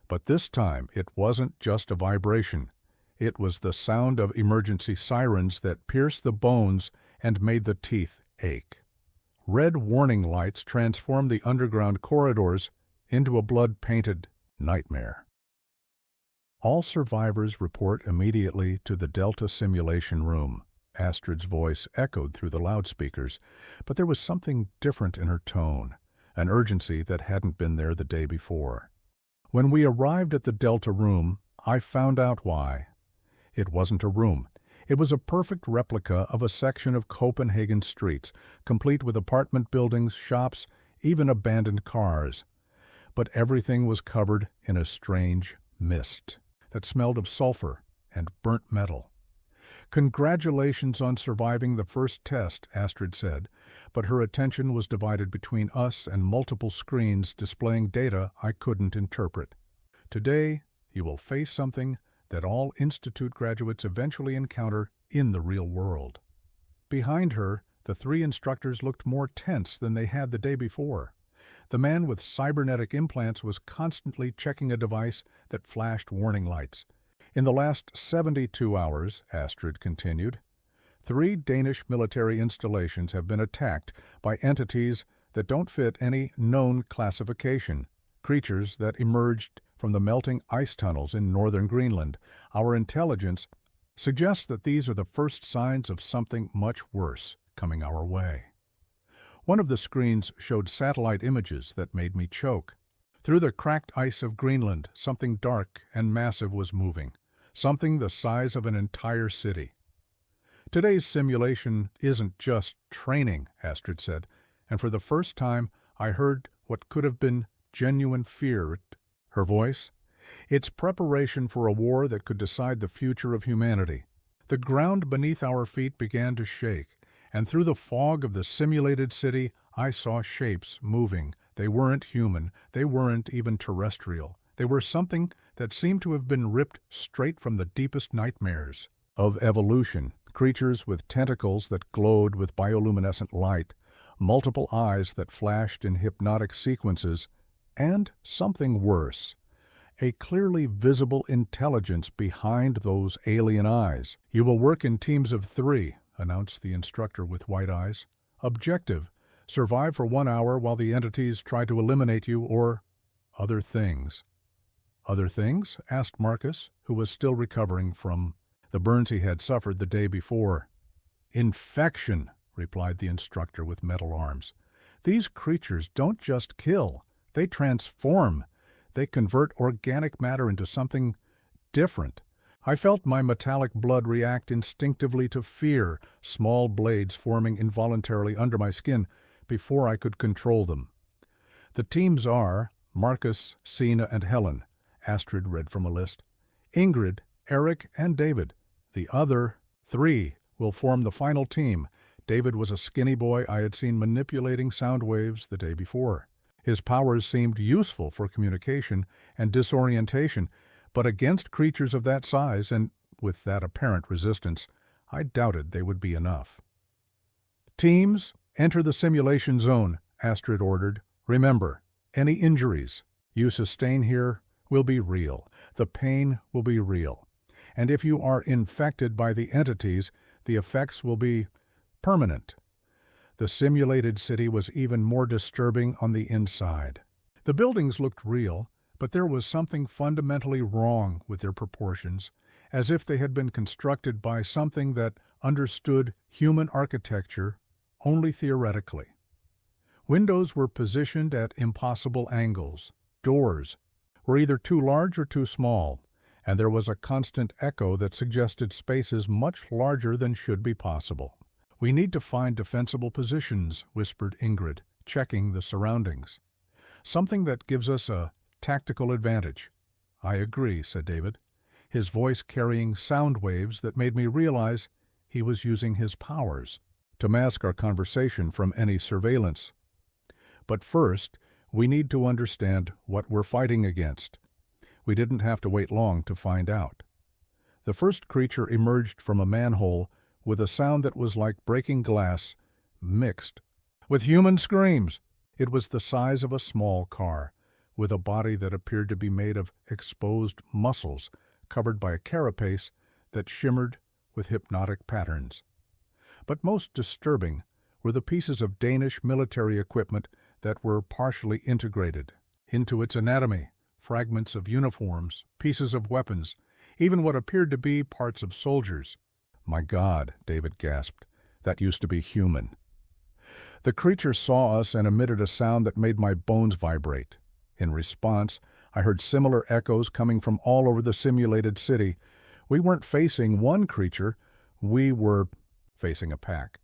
but this time it wasn't just a vibration. It was the sound of emergency sirens that pierced the bones and made the teeth ache. Red warning lights transformed the underground corridors into a blood-painted nightmare. "All survivors report immediately to the Delta simulation room." Astrid's voice echoed through the loudspeakers, but there was something different in her tone, an urgency that hadn't been there the day before. When we arrived at the Delta room, I found out why. It wasn't a room. It was a perfect replica of a section of Copenhagen streets, complete with apartment buildings, shops, even abandoned cars. But everything was covered in a strange mist that smelled of sulfur and burnt metal. "Congratulations on surviving the first test," Astrid said, but her attention was divided between us and multiple screens displaying data I couldn't interpret. "Today, you will face something that all Institute graduates eventually encounter in the real world." Behind her, the 3 instructors looked more tense than they had the day before. The man with cybernetic implants was constantly checking a device that flashed warning lights. "In the last 72 hours," Astrid continued, 3 Danish military installations have been attacked by entities that don't fit any known classification, creatures that emerged from the melting ice tunnels in northern Greenland. Our intelligence suggests that these are the first signs of something much worse coming our way." One of the screens showed satellite images that made me choke. Through the cracked ice of Greenland, something dark and massive was moving, something the size of an entire city. "Today's simulation isn't just training," Astrid said, and for the first time I heard what could have been genuine fear. Her voice? "It's preparation for a war that could decide the future of humanity." The ground beneath our feet began to shake, and through the fog of the simulated city I saw shapes moving. They weren't human, they weren't even terrestrial. They were something that seemed to have been ripped straight from the deepest nightmares of evolution. Creatures with tentacles that glowed with bioluminescent light, multiple eyes that flashed in hypnotic sequences, and something worse, a clearly visible intelligence behind those alien eyes. "You will work in teams of 3, announced the instructor with white eyes. "Objective: survive for 1 hour while the entities try to eliminate you or other things." "Other things?" asked Marcus, who was still recovering from the burns he had suffered the day before. "Infection," replied the instructor with metal arms. "These creatures don't just kill, they transform. They convert organic matter into something different. I felt my metallic blood react instinctively to fear, small blades forming involuntarily under my skin before I could control them. The teams are Marcus, Sina, and Helen. Astrid read from a list. Ingrid, Erik, and David. The other 3 will form the final team. David was a skinny boy I had seen manipulating sound waves the day before. His powers seemed useful for communication and disorientation, but against creatures of that size and with that apparent resistance, I doubted they would be enough. "Teams, enter the simulation zone," Astrid ordered. "Remember, any injuries you sustain here will be real. The pain will be real. And if you are infected by the entities, the effects will be permanent." The simulated city was even more disturbing on the inside. The buildings looked real, but there was something fundamentally wrong with their proportions, as if they had been constructed by something that understood human architecture only theoretically. Windows were positioned at impossible angles. Doors were either too large or too small, and there was a constant echo that suggested spaces much larger than should be possible. "We need to find defensible positions," whispered Ingrid, checking the surroundings. "Something that gives us a tactical advantage." "I agree," said David, his voice carrying sound waves that made me realize he was using his powers to mask our conversation from any surveillance. "But first, we need to understand what we're fighting against." We didn't have to wait long to find out. The first creature emerged from a manhole with a sound that was like breaking glass, mixed with human screams. It was the size of a small car, with a body that appeared to be made of exposed muscles covered by a carapace that shimmered with hypnotic patterns. But most disturbing were the pieces of Danish military equipment that were partially integrated into its anatomy, fragments of uniforms, pieces of weapons, even what appeared to be parts of soldiers. "My God," David gasped, "that used to be human." The creature saw us and emitted a sound that made my bones vibrate. In response, I heard similar echoes coming from all over the simulated city. We weren't facing one creature, we were facing a pack.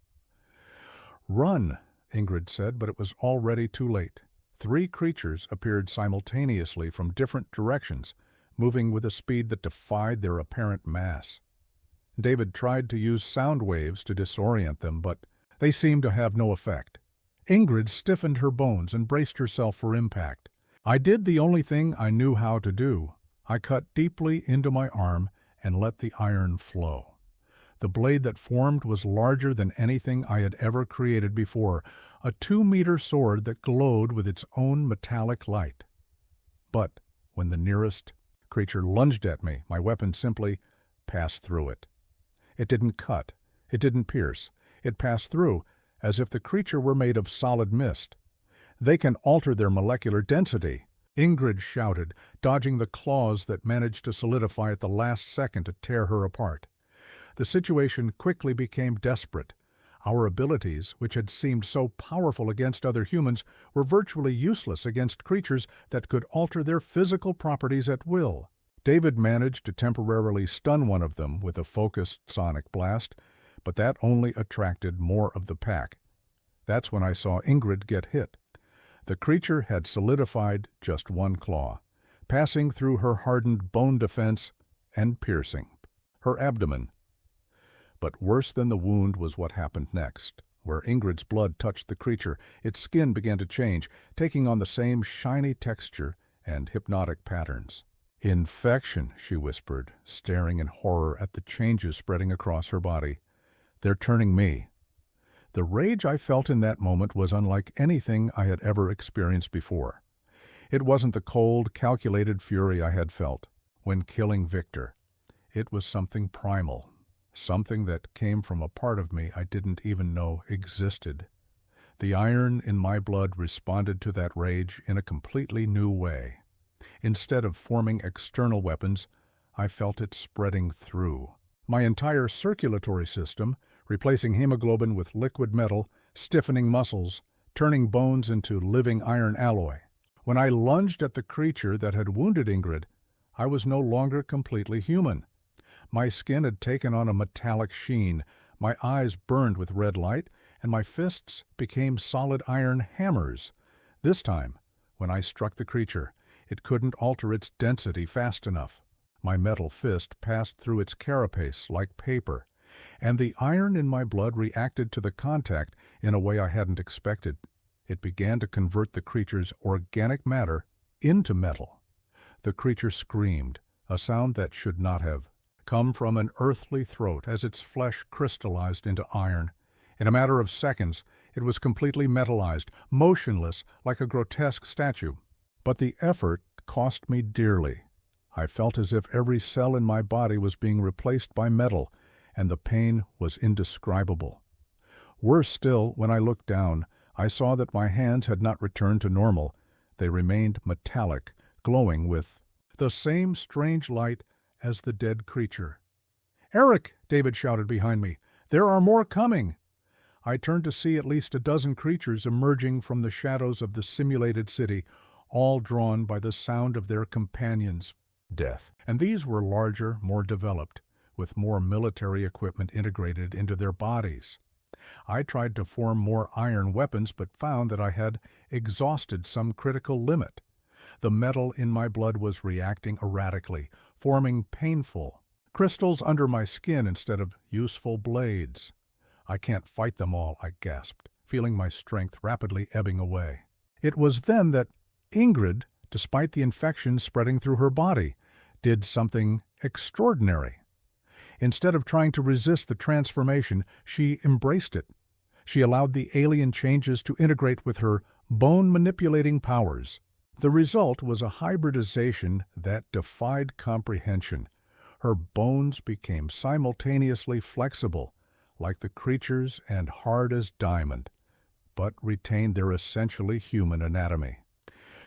"Run," Ingrid said, but it was already too late. 3 creatures appeared simultaneously from different directions, moving with a speed that defied their apparent mass. David tried to use sound waves to disorient them, but they seemed to have no effect. Ingrid stiffened her bones and braced herself for impact. I did the only thing I knew how to do. I cut deeply into my arm and let the iron flow. The blade that formed was larger than anything I had ever created before, a 2-meter sword that glowed with its own metallic light. But when the nearest creature lunged at me, my weapon simply passed through it. It didn't cut. It didn't pierce. It passed through, as if the creature were made of solid mist. "They can alter their molecular density," Ingrid shouted, dodging the claws that managed to solidify at the last second to tear her apart. The situation quickly became desperate. Our abilities, which had seemed so powerful against other humans, were virtually useless against creatures that could alter their physical properties at will. David managed to temporarily stun one of them with a focused sonic blast, but that only attracted more of the pack. That's when I saw Ingrid get hit. The creature had solidified just one claw, passing through her hardened bone defense and piercing her abdomen. But worse than the wound was what happened next. Where Ingrid's blood touched the creature, its skin began to change, taking on the same shiny texture and hypnotic patterns. "Infection," she whispered, staring in horror at the changes spreading across her body. "They're turning me." The rage I felt in that moment was unlike anything I had ever experienced before. It wasn't the cold, calculated fury I had felt when killing Victor. It was something primal, something that came from a part of me I didn't even know existed. The iron in my blood responded to that rage in a completely new way. Instead of forming external weapons, I felt it spreading through. My entire circulatory system replacing hemoglobin with liquid metal, stiffening muscles, turning bones into living iron alloy. When I lunged at the creature that had wounded Ingrid, I was no longer completely human. My skin had taken on a metallic sheen, my eyes burned with red light, and my fists became solid iron hammers. This time, when I struck the creature, it couldn't alter its density fast enough. My metal fist passed through its carapace like paper, and the iron in my blood reacted to the contact in a way I hadn't expected. It began to convert the creature's organic matter into metal. The creature screamed, a sound that should not have come from an earthly throat as its flesh crystallized into iron. In a matter of seconds, it was completely metallized, motionless like a grotesque statue. But the effort cost me dearly. I felt as if every cell in my body was being replaced by metal, and the pain was indescribable. Worse still, when I looked down, I saw that my hands had not returned to normal. They remained metallic, glowing with the same strange light as the dead creature. "Erik!" David shouted behind me. "There are more coming!" I turned to see at least a dozen creatures emerging from the shadows of the simulated city, all drawn by the sound of their companions' death. And these were larger, more developed, with more military equipment integrated into their bodies. I tried to form more iron weapons, but found that I had exhausted some critical limit. The metal in my blood was reacting erratically, forming painful crystals under my skin instead of useful blades. "I can't fight them all," I gasped, feeling my strength rapidly ebbing away. It was then that Ingrid, despite the infection spreading through her body, did something extraordinary. Instead of trying to resist the transformation, she embraced it. She allowed the alien changes to integrate with her bone-manipulating powers. The result was a hybridization that defied comprehension. Her bones became simultaneously flexible, like the creature's, and hard as diamond, but retained their essentially human anatomy.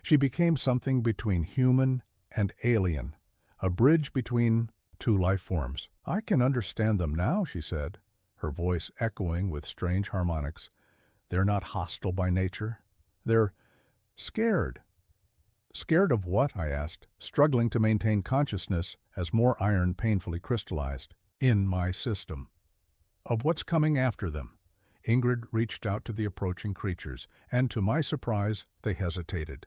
She became something between human and alien, a bridge between two life forms. "I can understand them now," she said, her voice echoing with strange harmonics. "They're not hostile by nature. They're scared." "Scared of what?" I asked, struggling to maintain consciousness as more iron painfully crystallized in my system. "Of what's coming after them." Ingrid reached out to the approaching creatures, and to my surprise, they hesitated.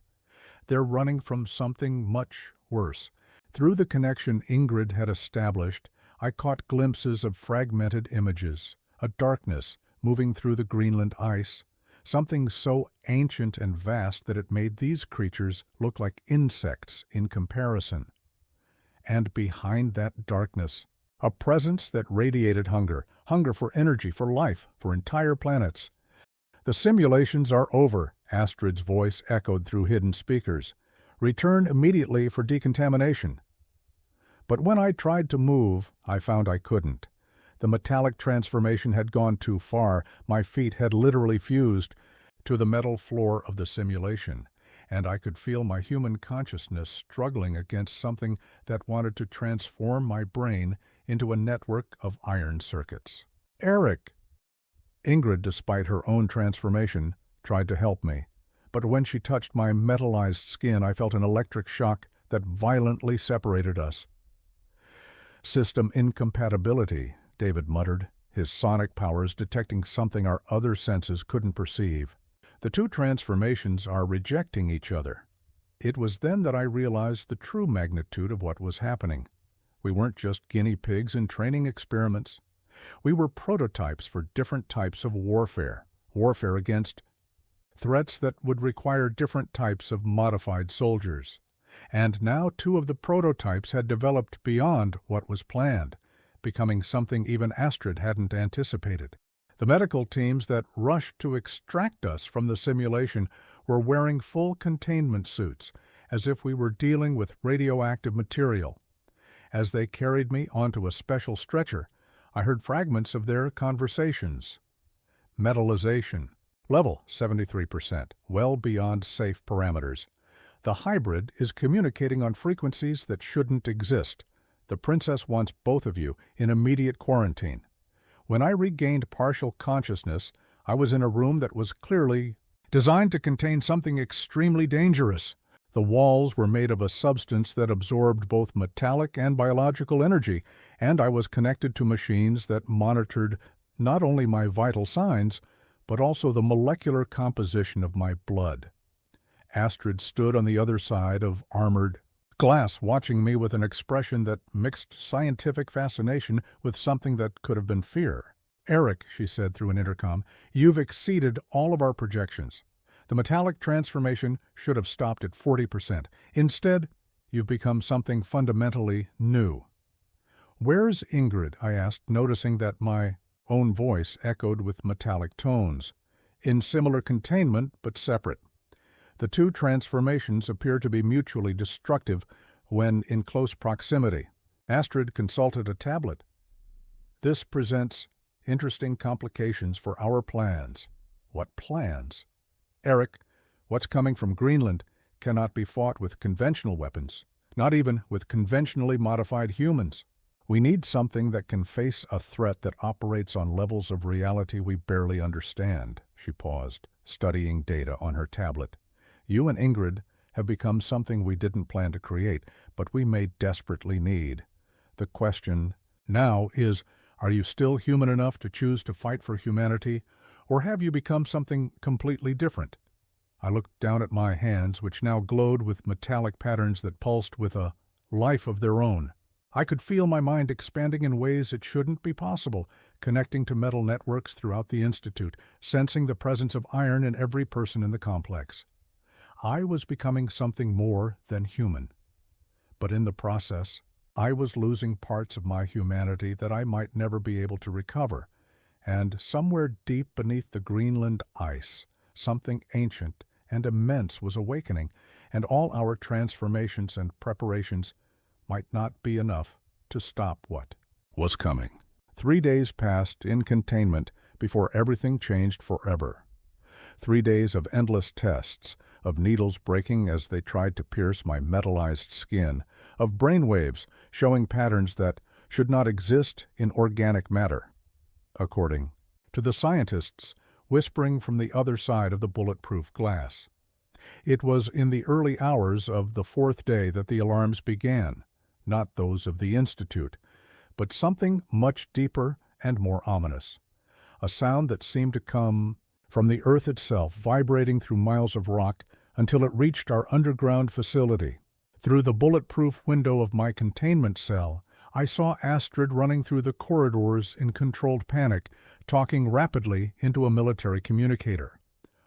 "They're running from something much worse." Through the connection Ingrid had established, I caught glimpses of fragmented images, a darkness moving through the Greenland ice, something so ancient and vast that it made these creatures look like insects in comparison. And behind that darkness, a presence that radiated hunger for energy, for life, for entire planets. "The simulations are over," Astrid's voice echoed through hidden speakers. "Return immediately for decontamination." But when I tried to move, I found I couldn't. The metallic transformation had gone too far. My feet had literally fused to the metal floor of the simulation, and I could feel my human consciousness struggling against something that wanted to transform my brain into a network of iron circuits. "Erik!" Ingrid, despite her own transformation, tried to help me. But when she touched my metallized skin, I felt an electric shock that violently separated us. "System incompatibility," David muttered, his sonic powers detecting something our other senses couldn't perceive. "The two transformations are rejecting each other." It was then that I realized the true magnitude of what was happening. We weren't just guinea pigs in training experiments. We were prototypes for different types of warfare against threats that would require different types of modified soldiers. And now 2 of the prototypes had developed beyond what was planned, becoming something even Astrid hadn't anticipated. The medical teams that rushed to extract us from the simulation were wearing full containment suits, as if we were dealing with radioactive material. As they carried me onto a special stretcher, I heard fragments of their conversations. Metallization. Level 73%, well beyond safe parameters. The hybrid is communicating on frequencies that shouldn't exist. The princess wants both of you in immediate quarantine. When I regained partial consciousness, I was in a room that was clearly designed to contain something extremely dangerous. The walls were made of a substance that absorbed both metallic and biological energy, and I was connected to machines that monitored not only my vital signs, but also the molecular composition of my blood. Astrid stood on the other side of armored glass, watching me with an expression that mixed scientific fascination with something that could have been fear. "Erik," she said through an intercom, "you've exceeded all of our projections. The metallic transformation should have stopped at 40%. Instead, you've become something fundamentally new." "Where's Ingrid?" I asked, noticing that my own voice echoed with metallic tones. "In similar containment, but separate. The two transformations appear to be mutually destructive when in close proximity." Astrid consulted a tablet. "This presents interesting complications for our plans." "What plans?" "Erik, what's coming from Greenland cannot be fought with conventional weapons, not even with conventionally modified humans. We need something that can face a threat that operates on levels of reality we barely understand." She paused, studying data on her tablet. "You and Ingrid have become something we didn't plan to create, but we may desperately need. The question now is, are you still human enough to choose to fight for humanity, or have you become something completely different?" I looked down at my hands, which now glowed with metallic patterns that pulsed with a life of their own. I could feel my mind expanding in ways it shouldn't be possible, connecting to metal networks throughout the Institute, sensing the presence of iron in every person in the complex. I was becoming something more than human. But in the process, I was losing parts of my humanity that I might never be able to recover. And somewhere deep beneath the Greenland ice, something ancient and immense was awakening, and all our transformations and preparations might not be enough to stop what was coming. 3 days passed in containment before everything changed forever. 3 days of endless tests, of needles breaking as they tried to pierce my metallized skin, of brainwaves showing patterns that should not exist in organic matter, according to the scientists whispering from the other side of the bulletproof glass. It was in the early hours of the 4th day that the alarms began, not those of the Institute, but something much deeper and more ominous, a sound that seemed to come from the earth itself, vibrating through miles of rock until it reached our underground facility. Through the bulletproof window of my containment cell, I saw Astrid running through the corridors in controlled panic, talking rapidly into a military communicator.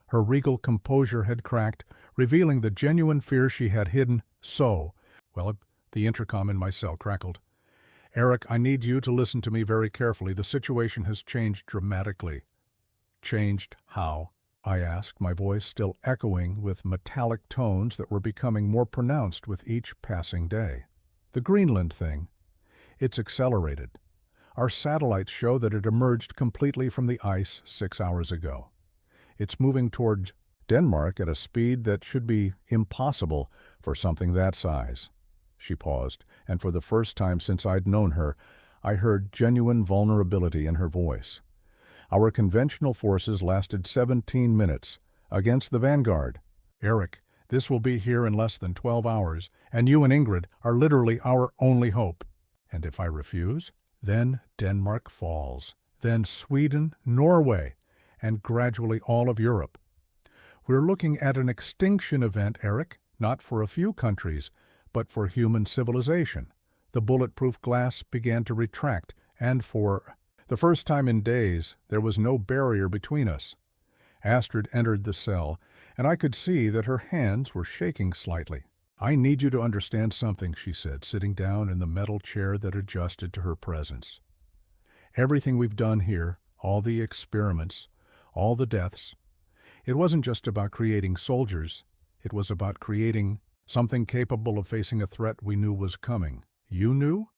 Her regal composure had cracked, revealing the genuine fear she had hidden so well. The intercom in my cell crackled. "Erik, I need you to listen to me very carefully. The situation has changed dramatically." "Changed how?" I asked, my voice still echoing with metallic tones that were becoming more pronounced with each passing day. "The Greenland thing. It's accelerated. Our satellites show that it emerged completely from the ice 6 hours ago. It's moving toward Denmark at a speed that should be impossible for something that size." She paused, and for the first time since I'd known her, I heard genuine vulnerability in her voice. "Our conventional forces lasted 17 minutes against the vanguard. Erik, this will be here in less than 12 hours, and you and Ingrid are literally our only hope. And if I refuse, then Denmark falls, then Sweden, Norway, and gradually all of Europe. We're looking at an extinction event, Erik, not for a few countries, but for human civilization." The bulletproof glass began to retract, and for the first time in days, there was no barrier between us. Astrid entered the cell, and I could see that her hands were shaking slightly. "I need you to understand something," she said, sitting down in the metal chair that adjusted to her presence. "Everything we've done here, all the experiments, all the deaths, it wasn't just about creating soldiers. It was about creating something capable of facing a threat we knew was coming. You knew?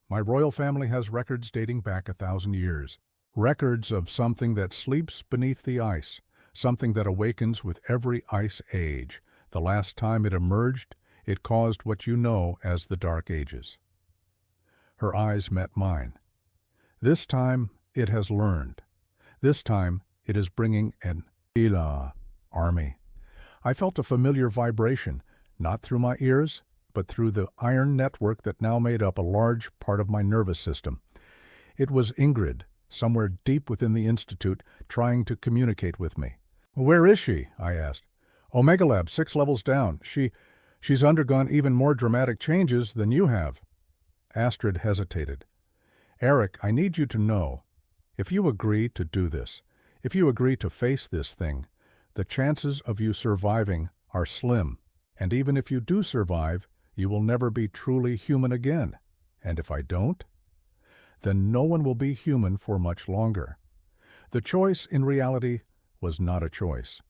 My royal family has records dating back 1,000 years. Records of something that sleeps beneath the ice, something that awakens with every ice age. The last time it emerged, it caused what you know as the Dark Ages." Her eyes met mine. "This time, it has learned. This time, it is bringing an Ila army. I felt a familiar vibration, not through my ears, but through the iron network that now made up a large part of my nervous system. It was Ingrid, somewhere deep within the Institute, trying to communicate with me. "Where is she?" I asked. "Omega Lab, 6 levels down. She's undergone even more dramatic changes than you have." Astrid hesitated. "Erik, I need you to know, if you agree to do this, if you agree to face this thing, the chances of you surviving are slim. And even if you do survive, you will never be truly human again. And if I don't, then no one will be human for much longer." The choice, in reality, was not a choice.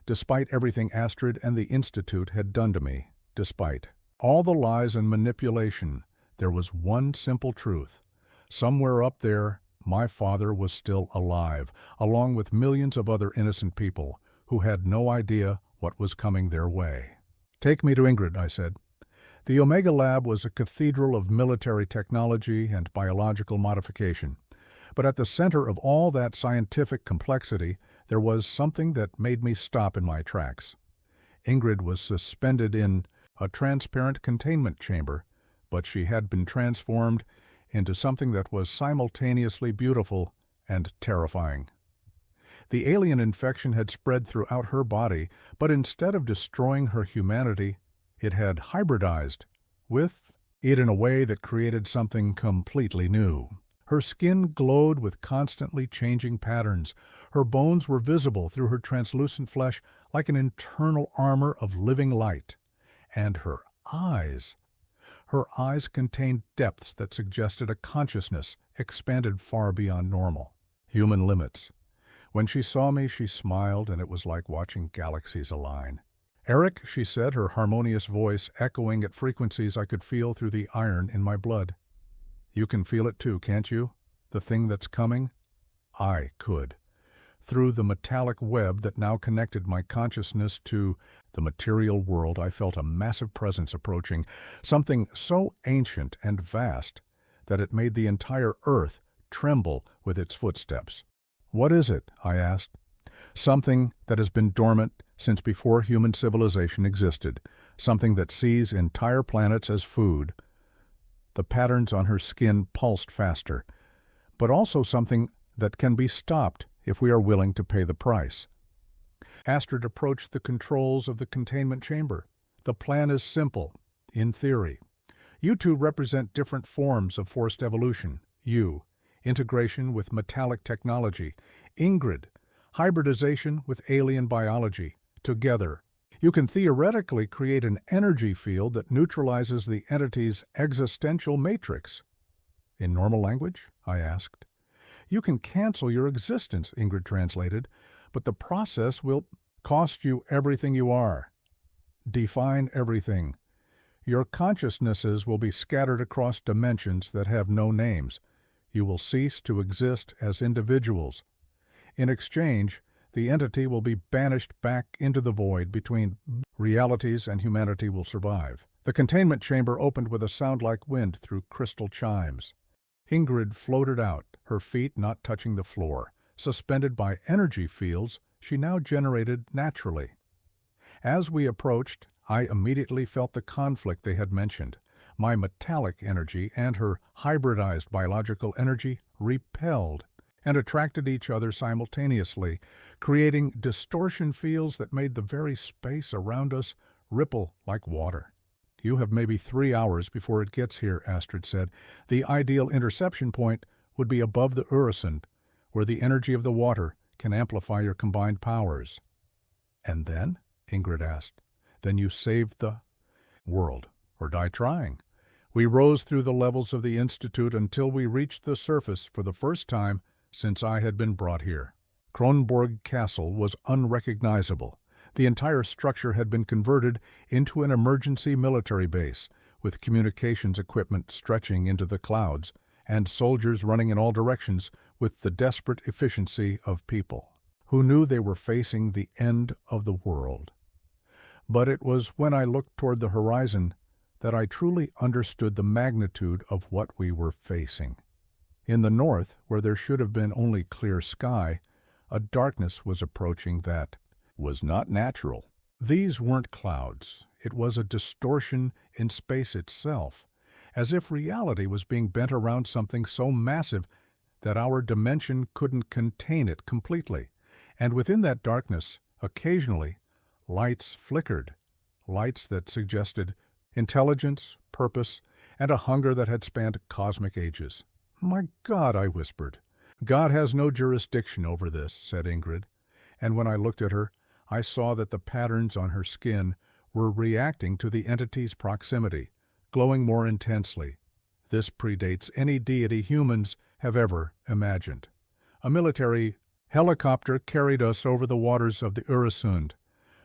Despite everything Astrid and the Institute had done to me, despite all the lies and manipulation, there was one simple truth. Somewhere up there, my father was still alive, along with millions of other innocent people who had no idea what was coming their way. "Take me to Ingrid," I said. The Omega Lab was a cathedral of military technology and biological modification. But at the center of all that scientific complexity, there was something that made me stop in my tracks. Ingrid was suspended in a transparent containment chamber, but she had been transformed into something that was simultaneously beautiful and terrifying. The alien infection had spread throughout her body, but instead of destroying her humanity, it had hybridized with it in a way that created something completely new. Her skin glowed with constantly changing patterns. Her bones were visible through her translucent flesh like an internal armor of living light. And her eyes contained depths that suggested a consciousness expanded far beyond normal human limits. When she saw me, she smiled, and it was like watching galaxies align. "Erik," she said, her harmonious voice echoing at frequencies I could feel through the iron in my blood. "You can feel it too, can't you? The thing that's coming?" I could. Through the metallic web that now connected my consciousness to the material world, I felt a massive presence approaching, something so ancient and vast that it made the entire earth tremble with its footsteps. "What is it?" I asked. "Something that has been dormant since before human civilization existed, something that sees entire planets as food." The patterns on her skin pulsed faster, but also something that can be stopped if we are willing to pay the price. Astrid approached the controls of the containment chamber. "The plan is simple, in theory. You two represent different forms of forced evolution. You, integration with metallic technology. Ingrid, hybridization with alien biology. Together, you can theoretically create an energy field that neutralizes the entity's existential matrix." "In normal language?" I asked. "You can cancel your existence," Ingrid translated, "but the process will cost you everything you are. Define everything. Your consciousnesses will be scattered across dimensions that have no names. You will cease to exist as individuals. In exchange, the entity will be banished back into the void between realities, and humanity will survive." The containment chamber opened with a sound like wind through crystal chimes. Ingrid floated out, her feet not touching the floor. Suspended by energy fields she now generated naturally. As we approached, I immediately felt the conflict they had mentioned. My metallic energy and her hybridized biological energy repelled and attracted each other simultaneously, creating distortion fields that made the very space around us ripple like water. "You have maybe 3 hours before it gets here," Astrid said. "The ideal interception point would be above the Ursund, where the energy of the water can amplify your combined powers." "And then?" Ingrid asked. "Then you save the world, or die trying." We rose through the levels of the Institute until we reached the surface for the first time since I had been brought here. Kronborg Castle was unrecognizable. The entire structure had been converted into an emergency military base, with communications equipment stretching into the clouds, and soldiers running in all directions with the desperate efficiency of people who knew they were facing the end of the world. But it was when I looked toward the horizon that I truly understood the magnitude of what we were facing. In the north, where there should have been only clear sky, a darkness was approaching that was not natural. These weren't clouds. It was a distortion in space itself, as if reality was being bent around something so massive that our dimension couldn't contain it completely. And within that darkness, occasionally, lights flickered, lights that suggested intelligence, purpose, and a hunger that had spanned cosmic ages. "My God," I whispered. "God has no jurisdiction over this," said Ingrid, and when I looked at her, I saw that the patterns on her skin were reacting to the entity's proximity, glowing more intensely. This predates any deity humans have ever imagined. A military helicopter carried us over the waters of the Øresund.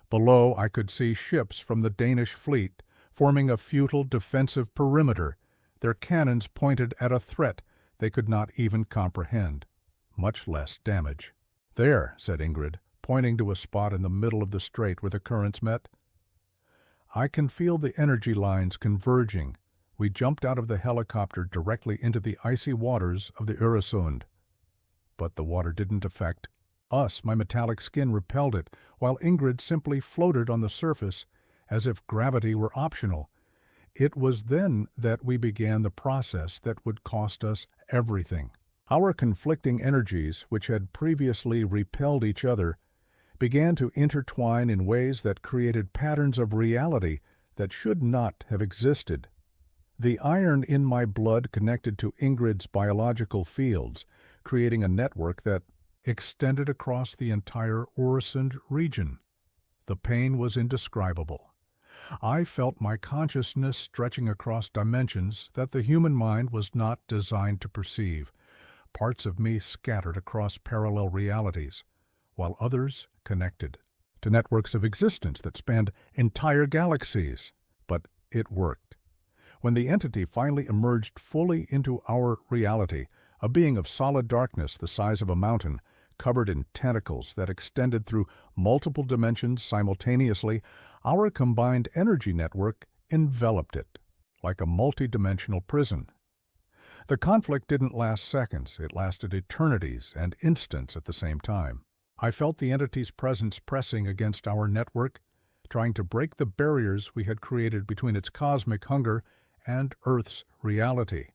Below, I could see ships from the Danish fleet forming a futile defensive perimeter, their cannons pointed at a threat they could not even comprehend, much less damage. "There," said Ingrid, pointing to a spot in the middle of the strait where the currents met. "I can feel the energy lines converging." We jumped out of the helicopter directly into the icy waters of the Øresund. But the water didn't affect us. My metallic skin repelled it, while Ingrid simply floated on the surface as if gravity were optional. It was then that we began the process that would cost us everything. Our conflicting energies, which had previously repelled each other, began to intertwine in ways that created patterns of reality that should not have existed. The iron in my blood connected to Ingrid's biological fields, creating a network that extended across the entire Øresund region. The pain was indescribable. I felt my consciousness stretching across dimensions that the human mind was not designed to perceive, parts of me scattered across parallel realities, while others connected to networks of existence that spanned entire galaxies. But it worked. When the entity finally emerged fully into our reality, a being of solid darkness the size of a mountain, covered in tentacles that extended through multiple dimensions simultaneously, our combined energy network enveloped it, like a multidimensional prison. The conflict didn't last seconds, it lasted eternities and instants at the same time. I felt the entity's presence pressing against our network, trying to break the barriers we had created between its cosmic hunger and Earth's reality.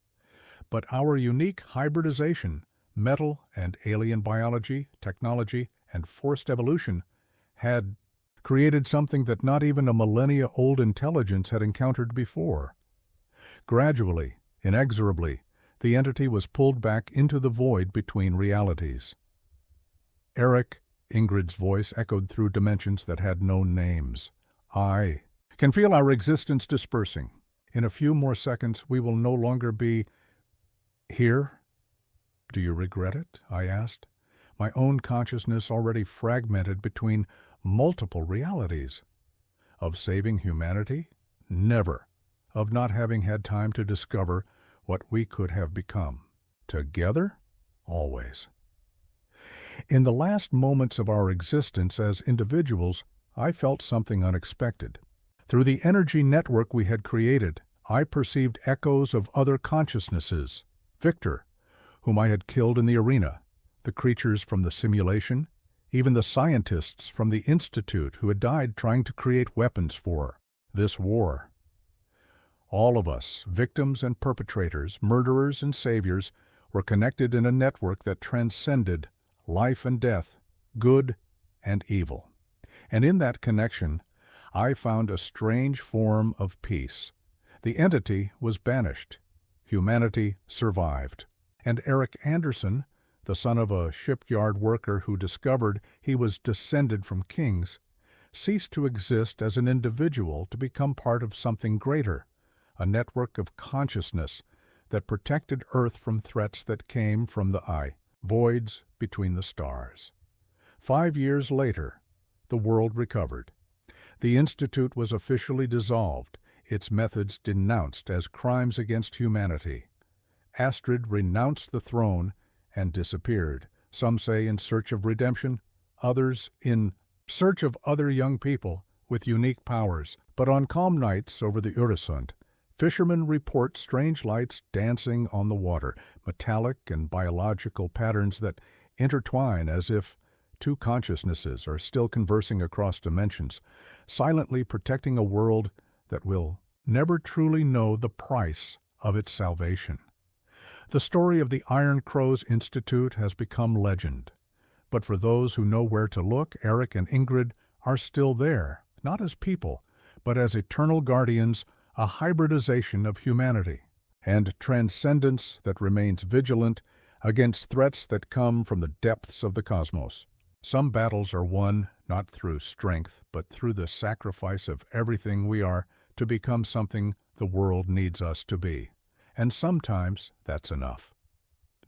But our unique hybridization, metal and alien biology, technology, and forced evolution, had created something that not even a millennia-old intelligence had encountered before. Gradually, inexorably, the entity was pulled back into the void between realities. "Erik," Ingrid's voice echoed through dimensions that had no names. "I can feel our existence dispersing. In a few more seconds, we will no longer be here." "Do you regret it?" I asked, my own consciousness already fragmented between multiple realities. Of saving humanity? Never. Of not having had time to discover what we could have become. Together? Always. In the last moments of our existence as individuals, I felt something unexpected. Through the energy network we had created, I perceived echoes of other consciousnesses. Victor, whom I had killed in the arena, the creatures from the simulation, even the scientists from the Institute who had died trying to create weapons for this war. All of us, victims and perpetrators, murderers and saviors, were connected in a network that transcended life and death, good and evil. And in that connection, I found a strange form of peace. The entity was banished. Humanity survived. And Erik Andersen, the son of a shipyard worker who discovered he was descended from kings, ceased to exist as an individual to become part of something greater, a network of consciousness that protected Earth from threats that came from the eye, voids between the stars. 5 years later, the world recovered. The Institute was officially dissolved, its methods denounced as crimes against humanity. Astrid renounced the throne and disappeared, some say in search of redemption, others in search of other young people with unique powers. But on calm nights over the Øresund, Fishermen report strange lights dancing on the water, metallic and biological patterns that intertwine as if two consciousnesses are still conversing across dimensions, silently protecting a world that will never truly know the price of its salvation. The story of the Iron Crows Institute has become legend. But for those who know where to look, Erik and Ingrid are still there, not as people, but as eternal guardians, a hybridization of humanity, and transcendence that remains vigilant against threats that come from the depths of the cosmos. Some battles are won not through strength, but through the sacrifice of everything we are to become something the world needs us to be. And sometimes that's enough.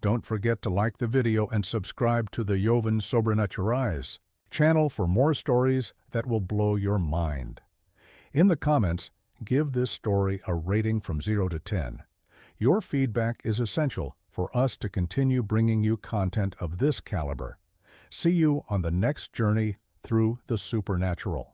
Don't forget to like the video and subscribe to the Joven Sobrenaturais channel for more stories that will blow your mind. In the comments, give this story a rating from 0 to 10. Your feedback is essential for us to continue bringing you content of this caliber. See you on the next journey through the supernatural.